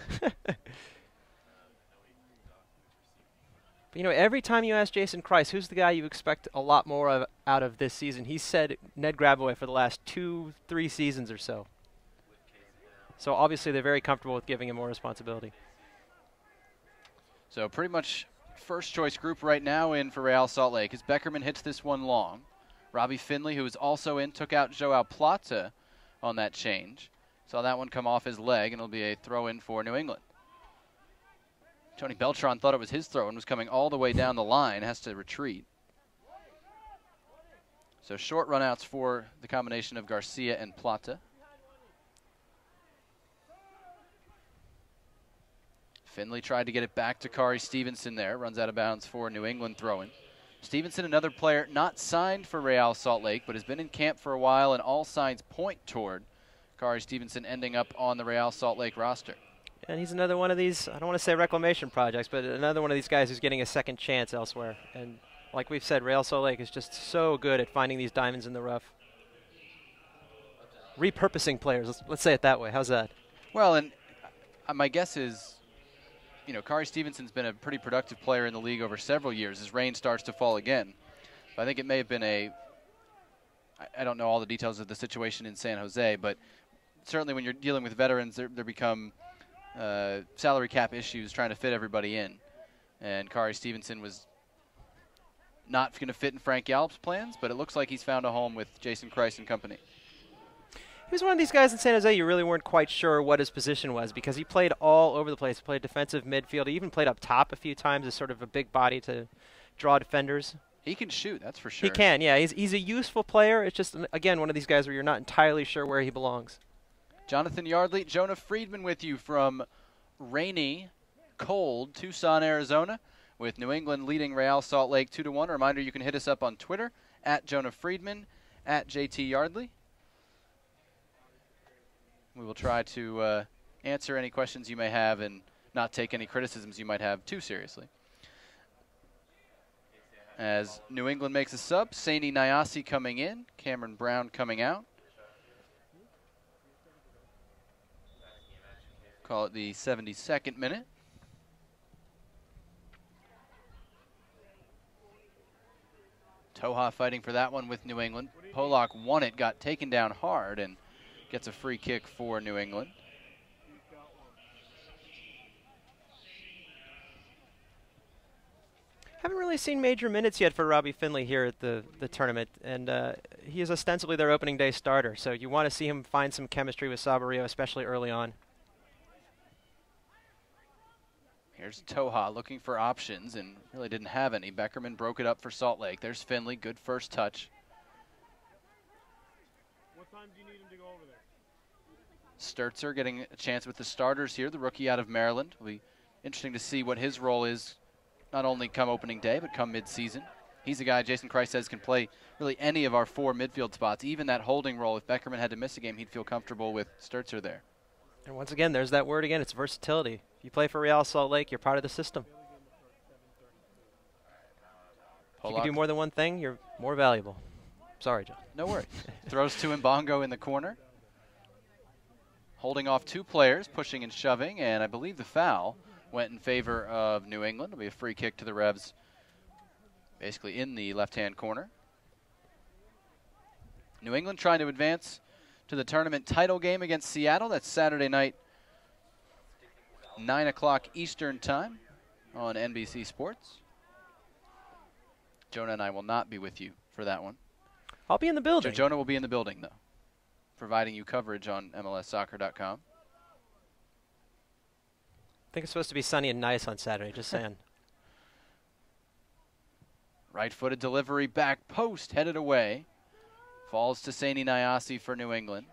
But, you know, every time you ask Jason Kreis, who's the guy you expect a lot more of out of this season, he said Ned Grabavoy for the last 2-3 seasons or so. So obviously they're very comfortable with giving him more responsibility. So pretty much first choice group right now in for Real Salt Lake as Beckerman hits this one long. Robbie Finley, who is also in, took out Joao Plata on that change. Saw that one come off his leg, and it'll be a throw-in for New England. Tony Beltran thought it was his throw and was coming all the way down the line, has to retreat. So short runouts for the combination of Garcia and Plata. Finley tried to get it back to Kari Stevenson there. Runs out of bounds for New England throw-in. Stevenson, another player not signed for Real Salt Lake, but has been in camp for a while, and all signs point toward Kari Stevenson ending up on the Real Salt Lake roster. And he's another one of these, I don't want to say reclamation projects, but another one of these guys who's getting a second chance elsewhere. And like we've said, Real Salt Lake is just so good at finding these diamonds in the rough. Repurposing players, let's say it that way. How's that? Well, and my guess is, you know, Kari Stevenson's been a pretty productive player in the league over several years as rain starts to fall again. But I think it may have been I don't know all the details of the situation in San Jose, but certainly when you're dealing with veterans, there become salary cap issues trying to fit everybody in. And Kari Stevenson was not going to fit in Frank Yallop's plans, but it looks like he's found a home with Jason Kreis and company. He was one of these guys in San Jose you really weren't quite sure what his position was because he played all over the place. He played defensive midfield. He even played up top a few times as sort of a big body to draw defenders. He can shoot, that's for sure. He can, yeah. He's a useful player. It's just, again, one of these guys where you're not entirely sure where he belongs. Jonathan Yardley, Jonah Friedman with you from rainy, cold Tucson, Arizona, with New England leading Real Salt Lake 2-1. A reminder, you can hit us up on Twitter, at Jonah Friedman, at JT Yardley. We will try to answer any questions you may have and not take any criticisms you might have too seriously. As New England makes a sub, Saini Nyasi coming in, Cameron Brown coming out. Call it the 72nd minute. Toha fighting for that one with New England. Polak won it, got taken down hard, and gets a free kick for New England. Haven't really seen major minutes yet for Robbie Finley here at the tournament, and he is ostensibly their opening day starter, so you want to see him find some chemistry with Sabarillo, especially early on. Here's Toha looking for options and really didn't have any. Beckerman broke it up for Salt Lake. There's Finley, good first touch. What time do you need him to go over there? Sturzer getting a chance with the starters here, the rookie out of Maryland. Will be interesting to see what his role is, not only come opening day, but come mid-season. He's a guy Jason Christ says can play really any of our 4 midfield spots, even that holding role. If Beckerman had to miss a game, he'd feel comfortable with Sturzer there. And once again, there's that word again, it's versatility. If you play for Real Salt Lake, you're part of the system. If you can do more than one thing, you're more valuable. Sorry, John. No worries. Throws to Mbongo in the corner. Holding off 2 players, pushing and shoving, and I believe the foul went in favor of New England. It'll be a free kick to the Revs, basically in the left-hand corner. New England trying to advance to the tournament title game against Seattle. That's Saturday night, 9 o'clock Eastern time on NBC Sports. Jonah and I will not be with you for that one. I'll be in the building. Jonah will be in the building, though, providing you coverage on MLSsoccer.com. I think it's supposed to be sunny and nice on Saturday, just saying. Right-footed delivery, back post, headed away. Falls to Saini Nyasi for New England.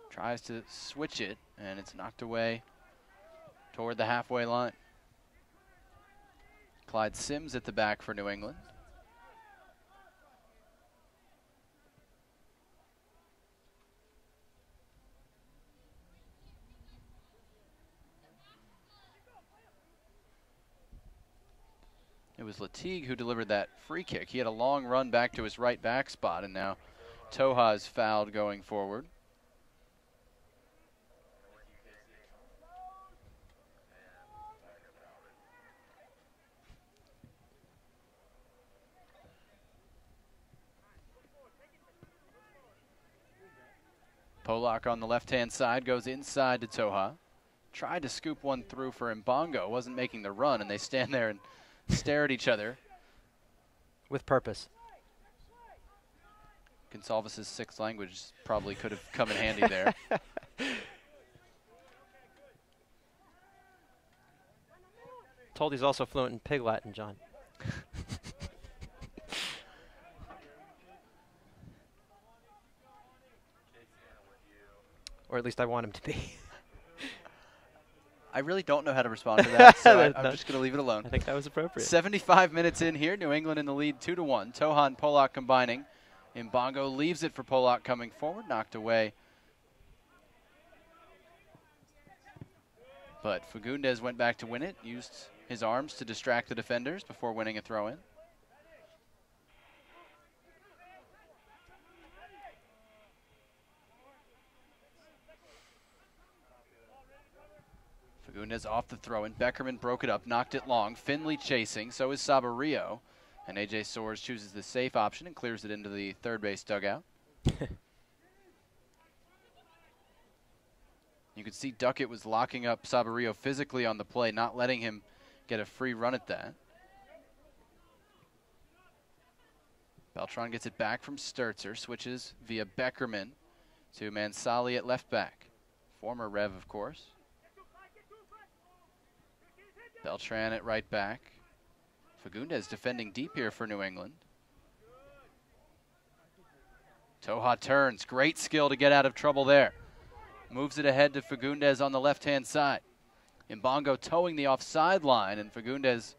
Tries to switch it, and it's knocked away toward the halfway line. Clyde Sims at the back for New England. It was Latigue who delivered that free kick. He had a long run back to his right back spot, and now Toha is fouled going forward. Polak on the left-hand side goes inside to Toha. Tried to scoop one through for Mbongo. Wasn't making the run, and they stand there and stare at each other. With purpose. Gonsalves' 6th language probably could have come in handy there. Told he's also fluent in Pig Latin, John. Or at least I want him to be. I really don't know how to respond to that, so I'm just going to leave it alone. I think that was appropriate. 75 minutes in here, New England in the lead 2-1. Toha and Polak combining. Mbongo leaves it for Polak coming forward, knocked away. But Fagundes went back to win it, used his arms to distract the defenders before winning a throw-in. Fagundes off the throw-in. Beckerman broke it up, knocked it long. Finley chasing, so is Sabarillo. And A.J. Soares chooses the safe option and clears it into the third base dugout. You could see Duckett was locking up Sabarillo physically on the play, not letting him get a free run at that. Beltran gets it back from Sturzer, switches via Beckerman to Mansali at left back. Former Rev, of course. Beltran at right back. Fagundes defending deep here for New England. Toha turns. Great skill to get out of trouble there. Moves it ahead to Fagundes on the left-hand side. Mbongo towing the offside line, and Fagundes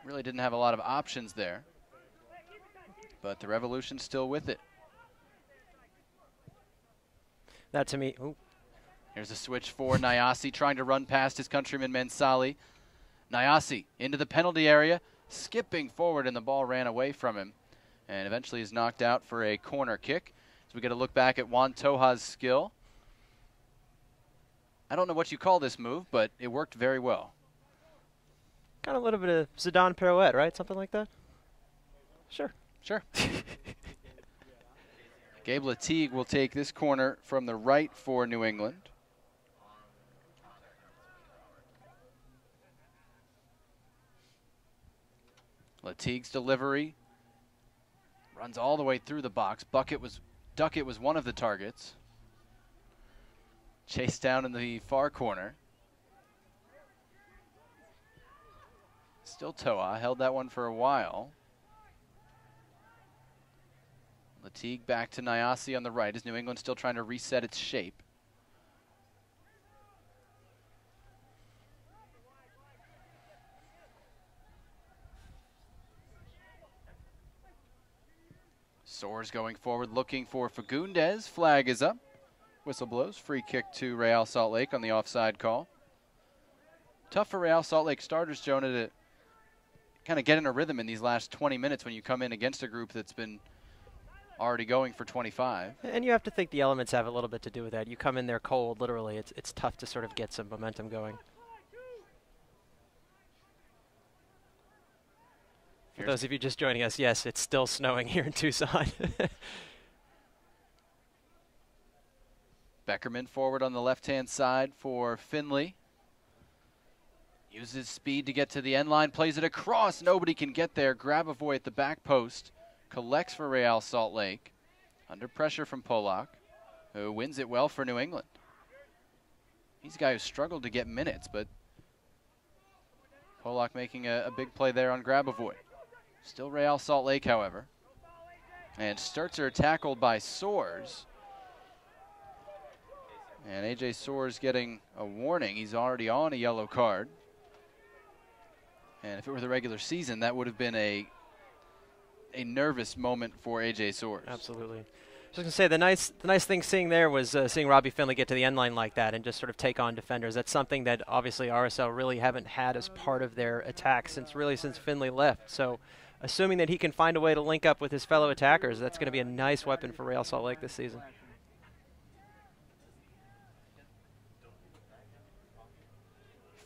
really didn't have a lot of options there. But the Revolution's still with it. That to me, Here's a switch for Nyasi, trying to run past his countryman Mansali. Nyasi into the penalty area, skipping forward, and the ball ran away from him, and eventually is knocked out for a corner kick. So we get a look back at Juan Toja's skill. I don't know what you call this move, but it worked very well. Kind of a little bit of Zidane pirouette, right? Something like that? Sure. Sure. Gabe Latigue will take this corner from the right for New England. Latigue's delivery runs all the way through the box. Duckett was one of the targets. Chased down in the far corner. Still Toa, held that one for a while. Latigue back to Nyasi on the right as New England still trying to reset its shape. Soares going forward looking for Fagundes. Flag is up. Whistle blows. Free kick to Real Salt Lake on the offside call. Tough for Real Salt Lake starters, Jonah, to kind of get in a rhythm in these last 20 minutes when you come in against a group that's been already going for 25. And you have to think the elements have a little bit to do with that. You come in there cold, literally. It's tough to sort of get some momentum going. For those of you just joining us, yes, it's still snowing here in Tucson. Beckerman forward on the left-hand side for Finley. Uses speed to get to the end line, plays it across. Nobody can get there. Grabavoy at the back post. Collects for Real Salt Lake. Under pressure from Polak, who wins it well for New England. He's a guy who struggled to get minutes, but Polak making a big play there on Grabavoy. Still Real Salt Lake, however. And Sturzer tackled by Soares. And A.J. Soares getting a warning. He's already on a yellow card. And if it were the regular season, that would have been a nervous moment for A.J. Soares. Absolutely. I was going to say, the nice thing seeing there was seeing Robbie Finley get to the end line like that and just sort of take on defenders. That's something that obviously RSL really haven't had as part of their attack since Finley left. So assuming that he can find a way to link up with his fellow attackers, that's going to be a nice weapon for Real Salt Lake this season.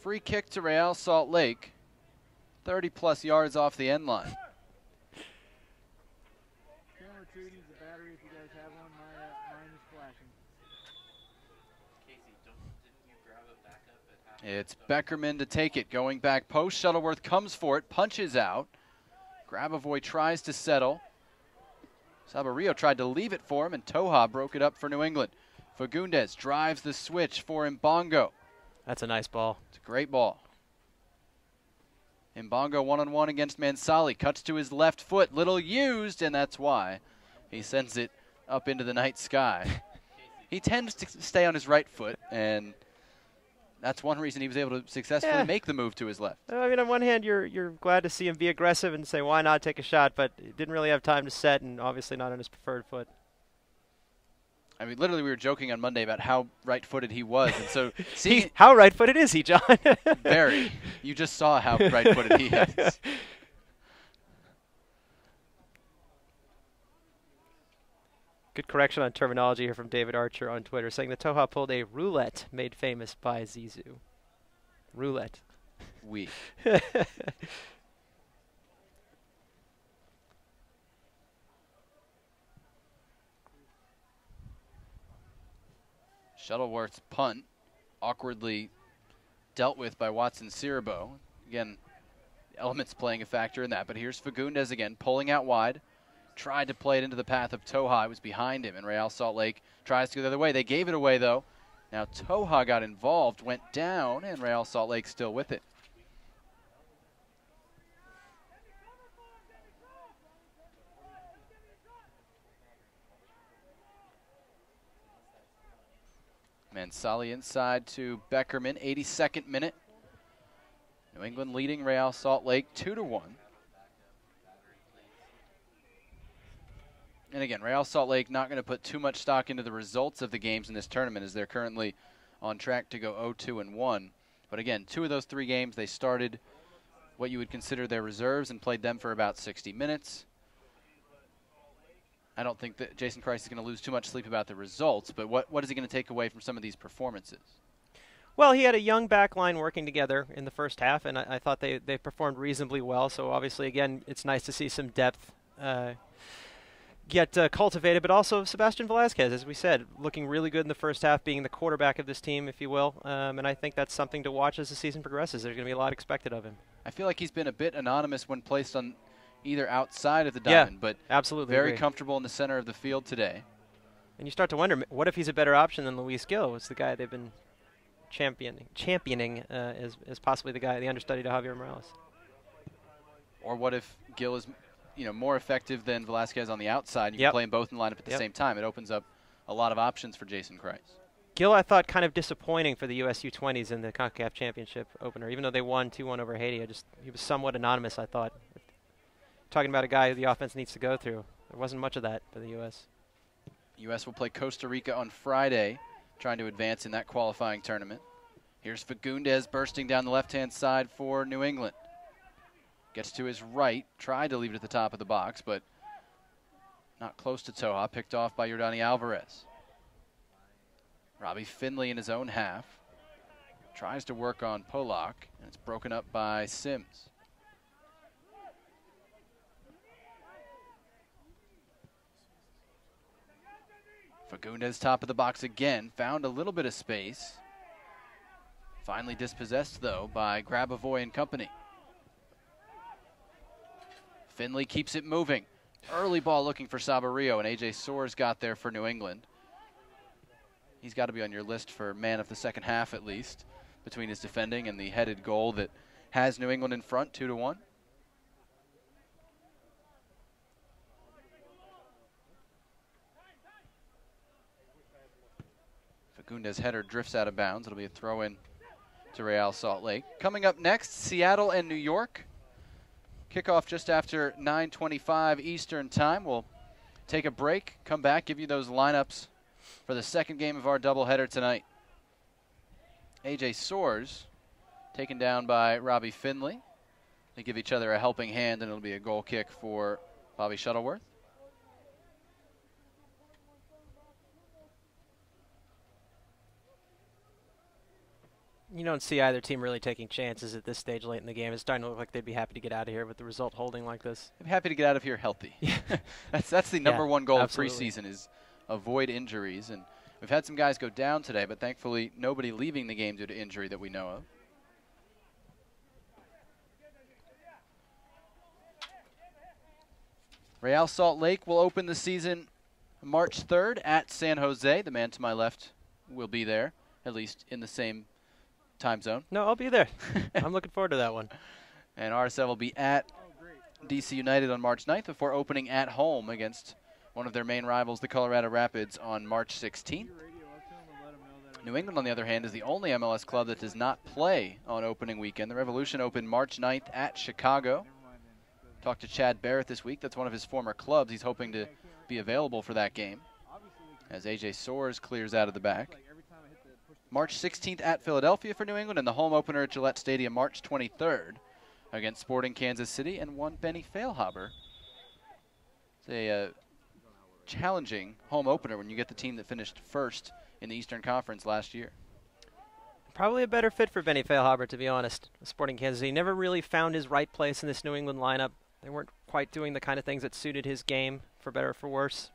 Free kick to Real Salt Lake. 30-plus yards off the end line. Camera 2 needs a battery if you guys have one. Mine is flashing. Casey, didn't you grab a backup at half? It's Beckerman to take it. Going back post. Shuttleworth comes for it. Punches out. Grabavoy tries to settle. Sabarillo tried to leave it for him, and Toja broke it up for New England. Fagundes drives the switch for Mbongo. That's a nice ball. It's a great ball. Mbongo one-on-one against Mansali. Cuts to his left foot. Little used, and that's why he sends it up into the night sky. He tends to stay on his right foot, and that's one reason he was able to successfully make the move to his left. I mean, on one hand, you're glad to see him be aggressive and say, why not take a shot, but he didn't really have time to set, and obviously not on his preferred foot. I mean, literally, we were joking on Monday about how right-footed he was, and so how right-footed is he, John? Very. You just saw how right-footed he is. Good correction on terminology here from David Archer on Twitter, saying that Toja pulled a roulette made famous by Zizou. Roulette. Oui. Shuttleworth's punt, awkwardly dealt with by Watson Cirabo. Again, elements playing a factor in that, but here's Fagundes again, pulling out wide. Tried to play it into the path of Toja. It was behind him, and Real Salt Lake tries to go the other way. They gave it away, though. Now Toja got involved, went down, and Real Salt Lake still with it. Mansali inside to Beckerman, 82nd minute. New England leading Real Salt Lake 2-1. And again, Real Salt Lake not going to put too much stock into the results of the games in this tournament, as they're currently on track to go 0-2-1. But again, 2 of those 3 games, they started what you would consider their reserves and played them for about 60 minutes. I don't think that Jason Christ is going to lose too much sleep about the results, but what is he going to take away from some of these performances? Well, he had a young back line working together in the first half, and I thought they performed reasonably well. So obviously, again, it's nice to see some depth get cultivated, but also Sebastian Velasquez, as we said, looking really good in the first half, being the quarterback of this team, if you will. And I think that's something to watch as the season progresses. There's going to be a lot expected of him. I feel like he's been a bit anonymous when placed on either outside of the diamond, but absolutely very agree. comfortable in the center of the field today. And you start to wonder, what if he's a better option than Luis Gil? It's the guy they've been championing as possibly the understudy to Javier Morales. Or what if Gil is, more effective than Velasquez on the outside? You can play them both in the lineup at the same time. It opens up a lot of options for Jason Christ. Gil, I thought, kind of disappointing for the US U20s in the CONCACAF Championship opener. Even though they won 2-1 over Haiti, he was somewhat anonymous, I thought. Talking about a guy who the offense needs to go through. There wasn't much of that for the U.S. U.S. will play Costa Rica on Friday, trying to advance in that qualifying tournament. Here's Fagundes bursting down the left-hand side for New England. Gets to his right, tried to leave it at the top of the box, but not close to Toha, picked off by Yordani Alvarez. Robbie Finley in his own half. Tries to work on Polak, and it's broken up by Sims. Fagundes top of the box again, found a little bit of space. Finally dispossessed, though, by Grabavoy and company. Finley keeps it moving. Early ball looking for Sabarillo, and A.J. Soares got there for New England. He's got to be on your list for man of the second half, at least, between his defending and the headed goal that has New England in front, 2-1. Fagundes' header drifts out of bounds. It'll be a throw-in to Real Salt Lake. Coming up next, Seattle and New York. Kickoff just after 9:25 Eastern time. We'll take a break, come back, give you those lineups for the second game of our doubleheader tonight. A.J. Soares taken down by Robbie Finley. They give each other a helping hand, and it'll be a goal kick for Bobby Shuttleworth. You don't see either team really taking chances at this stage late in the game. It's starting to look like they'd be happy to get out of here with the result holding like this. I'm happy to get out of here healthy. that's the number one goal absolutely. of preseason is avoid injuries. And we've had some guys go down today, but thankfully nobody leaving the game due to injury that we know of. Real Salt Lake will open the season March 3rd at San Jose. The man to my left will be there, at least in the same time zone. No, I'll be there. I'm looking forward to that one. And RSL will be at DC United on March 9th before opening at home against one of their main rivals, the Colorado Rapids, on March 16th. New England, on the other hand, is the only MLS club that does not play on opening weekend. The Revolution opened March 9th at Chicago. Talked to Chad Barrett this week. That's one of his former clubs. He's hoping to be available for that game as A.J. Soares clears out of the back. March 16th at Philadelphia for New England, and the home opener at Gillette Stadium March 23rd against Sporting Kansas City and one Benny Feilhaber. It's a challenging home opener when you get the team that finished first in the Eastern Conference last year. Probably a better fit for Benny Feilhaber, to be honest. Sporting Kansas City never really found his right place in this New England lineup. They weren't quite doing the kind of things that suited his game, for better or for worse.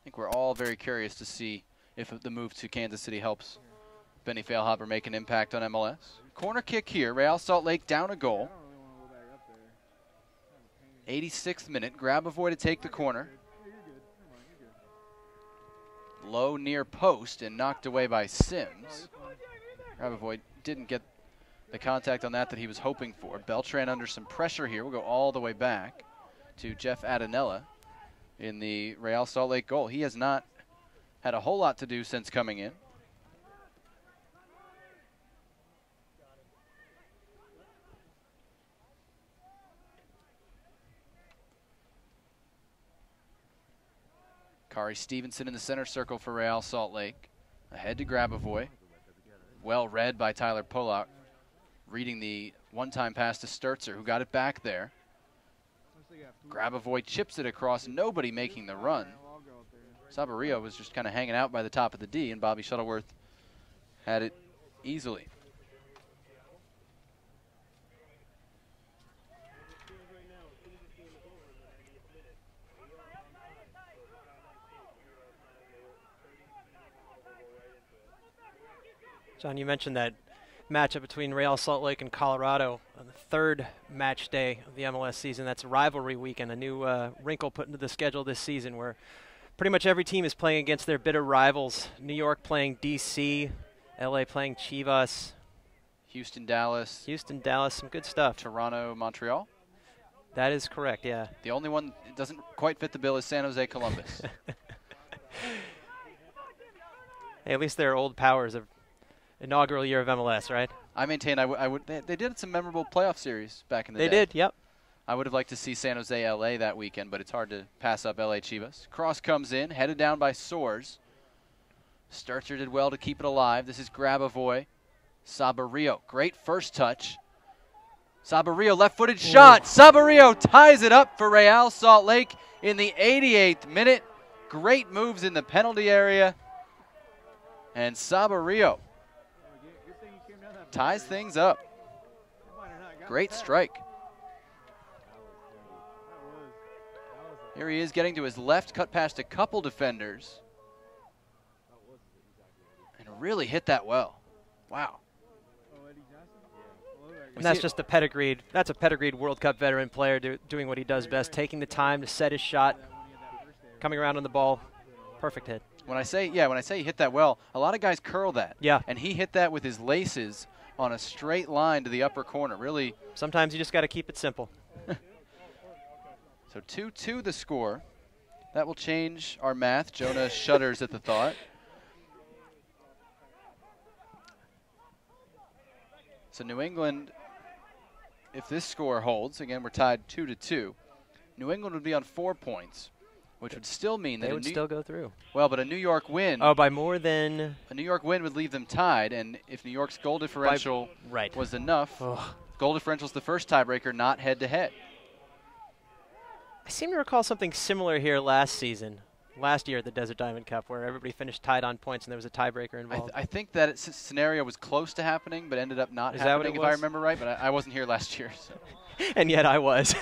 I think we're all very curious to see if the move to Kansas City helps Benny Feilhaber make an impact on MLS. Corner kick here. Real Salt Lake down a goal. 86th minute. Grabavoy to take the corner. Low near post and knocked away by Sims. Grabavoy didn't get the contact on that he was hoping for. Beltran under some pressure here. We'll go all the way back to Jeff Adanella in the Real Salt Lake goal. He has not had a whole lot to do since coming in. Kari Stevenson in the center circle for Real Salt Lake. Ahead to Grabavoy. Well read by Tyler Pollock, reading the one-time pass to Sturzer, who got it back there. Grabavoy chips it across, nobody making the run. Sabarillo was just kind of hanging out by the top of the D, and Bobby Shuttleworth had it easily. John, you mentioned that matchup between Real Salt Lake and Colorado on the third match day of the MLS season. That's a rivalry weekend, a new wrinkle put into the schedule this season where pretty much every team is playing against their bitter rivals. New York playing DC, LA playing Chivas. Houston, Dallas. Houston, Dallas, some good stuff. Toronto, Montreal. That is correct, yeah. The only one that doesn't quite fit the bill is San Jose, Columbus. Hey, at least they're old powers of inaugural year of MLS, right? I maintain I would. They did some memorable playoff series back in the day. They did, yep. I would have liked to see San Jose, LA that weekend, but it's hard to pass up LA Chivas. Cross comes in, headed down by Soares. Sturzer did well to keep it alive. This is Grabavoy. Sabarillo, great first touch. Sabarillo, left-footed shot. Sabarillo ties it up for Real Salt Lake in the 88th minute. Great moves in the penalty area. And Sabarillo ties things up. Great strike. Here he is getting to his left, cut past a couple defenders. And really hit that well. Wow. And that's just a pedigreed World Cup veteran player doing what he does best, taking the time to set his shot, coming around on the ball. Perfect hit. When I say he hit that well, a lot of guys curl that. Yeah. And he hit that with his laces on a straight line to the upper corner. Really. Sometimes you just got to keep it simple. So 2-2 the score. That will change our math. Jonah shudders at the thought. So New England, if this score holds, again we're tied 2-2, New England would be on 4 points, which would still mean that they would still go through. Well, but a New York win. Oh, by more than. A New York win would leave them tied, and if New York's goal differential was enough, goal differential's the first tiebreaker, not head-to-head. I seem to recall something similar here last year at the Desert Diamond Cup, where everybody finished tied on points and there was a tiebreaker involved. I think that scenario was close to happening, but ended up not happening, if I remember right. But I wasn't here last year. So. And yet I was.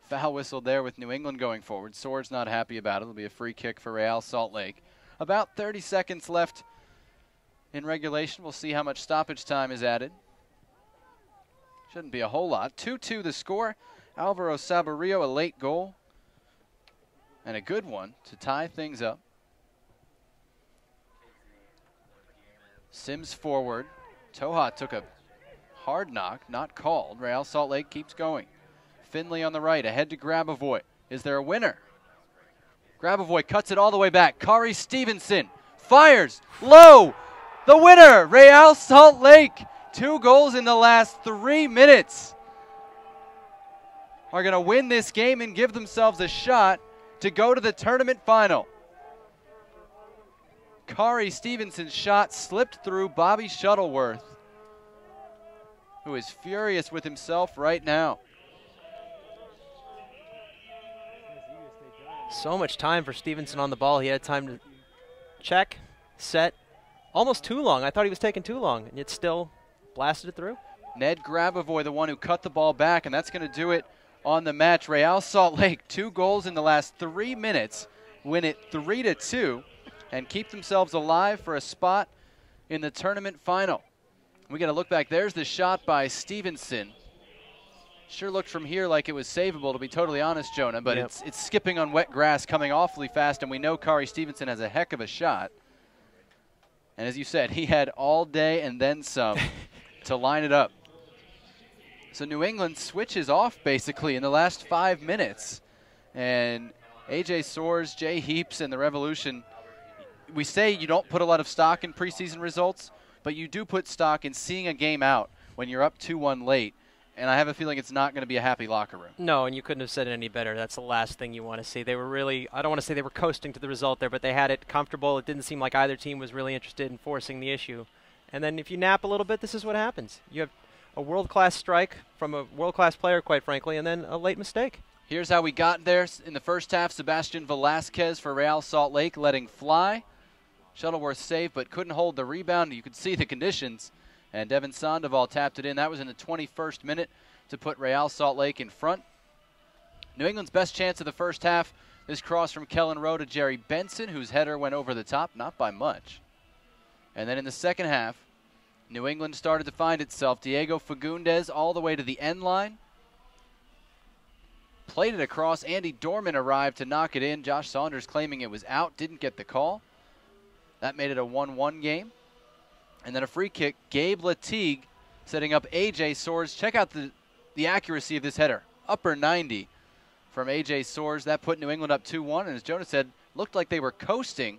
Foul whistle there with New England going forward. Soares not happy about it. It'll be a free kick for Real Salt Lake. About 30 seconds left in regulation. We'll see how much stoppage time is added. Shouldn't be a whole lot. 2-2 the score. Alvaro Sabarillo, a late goal. And a good one to tie things up. Sims forward. Toha took a hard knock, not called. Real Salt Lake keeps going. Finley on the right, ahead to Grabavoy. Is there a winner? Grabavoy cuts it all the way back. Kari Stevenson fires low. The winner, Real Salt Lake. 2 goals in the last 3 minutes. Are going to win this game and give themselves a shot to go to the tournament final. Kari Stevenson's shot slipped through Bobby Shuttleworth, who is furious with himself right now. So much time for Stevenson on the ball. He had time to check, set, almost too long. I thought he was taking too long, and yet still blasted it through. Ned Grabavoy, the one who cut the ball back, and that's going to do it on the match. Real Salt Lake, 2 goals in the last 3 minutes, win it 3-2, and keep themselves alive for a spot in the tournament final. We got to look back. There's the shot by Stevenson. Sure looked from here like it was savable, to be totally honest, Jonah, but it's skipping on wet grass, coming awfully fast, and we know Kari Stevenson has a heck of a shot. And as you said, he had all day and then some to line it up. So New England switches off basically in the last 5 minutes. And A.J. Soares, Jay Heaps, and the Revolution, we say you don't put a lot of stock in preseason results, but you do put stock in seeing a game out when you're up 2-1 late and I have a feeling it's not going to be a happy locker room. No, and you couldn't have said it any better. That's the last thing you want to see. They were really, I don't want to say they were coasting to the result there, but they had it comfortable. It didn't seem like either team was really interested in forcing the issue. And then if you nap a little bit, this is what happens. You have a world-class strike from a world-class player, quite frankly, and then a late mistake. Here's how we got there. In the first half, Sebastian Velasquez for Real Salt Lake letting fly. Shuttleworth saved, but couldn't hold the rebound. You could see the conditions. And Devin Sandoval tapped it in. That was in the 21st minute to put Real Salt Lake in front. New England's best chance of the first half, this cross from Kellen Rowe to Jerry Benson, whose header went over the top, not by much. And then in the second half, New England started to find itself. Diego Fagundes all the way to the end line. Played it across. Andy Dorman arrived to knock it in. Josh Saunders claiming it was out, didn't get the call. That made it a 1-1 game. And then a free kick. Gabe Latigue setting up A.J. Soares. Check out the accuracy of this header. Upper 90 from A.J. Soares. That put New England up 2-1. And as Jonas said, looked like they were coasting.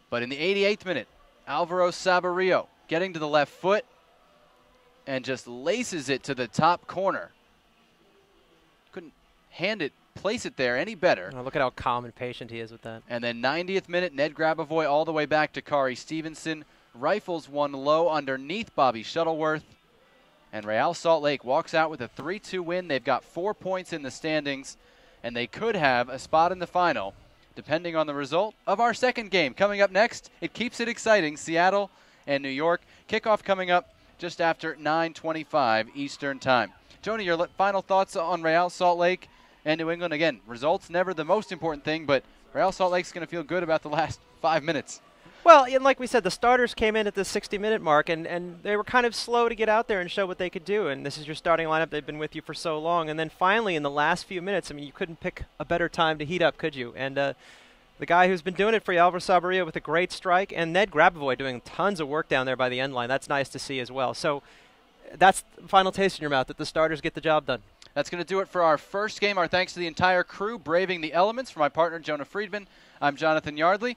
But in the 88th minute, Alvaro Saborio getting to the left foot and just laces it to the top corner. Couldn't place it there any better. Oh, look at how calm and patient he is with that. And then 90th minute, Ned Grabavoy all the way back to Kari Stevenson. Rifles one low underneath Bobby Shuttleworth. And Real Salt Lake walks out with a 3-2 win. They've got 4 points in the standings, and they could have a spot in the final, depending on the result of our second game. Coming up next, it keeps it exciting, Seattle and New York. Kickoff coming up just after 9:25 Eastern Time. Joni, your final thoughts on Real Salt Lake and New England? Again, results never the most important thing, but Real Salt Lake's going to feel good about the last 5 minutes. Well, and like we said, the starters came in at the 60-minute mark, and they were kind of slow to get out there and show what they could do. And this is your starting lineup. They've been with you for so long. And then finally, in the last few minutes, I mean, you couldn't pick a better time to heat up, could you? And the guy who's been doing it for you, Alvaro Saborio, with a great strike, and Ned Grabavoy doing tons of work down there by the end line. That's nice to see as well. So that's the final taste in your mouth, that the starters get the job done. That's going to do it for our first game. Our thanks to the entire crew braving the elements. For my partner, Jonah Friedman, I'm Jonathan Yardley.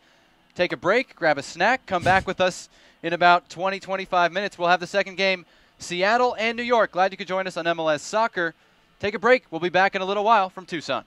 Take a break, grab a snack, come back with us in about 20-25 minutes. We'll have the second game, Seattle and New York. Glad you could join us on MLS Soccer. Take a break. We'll be back in a little while from Tucson.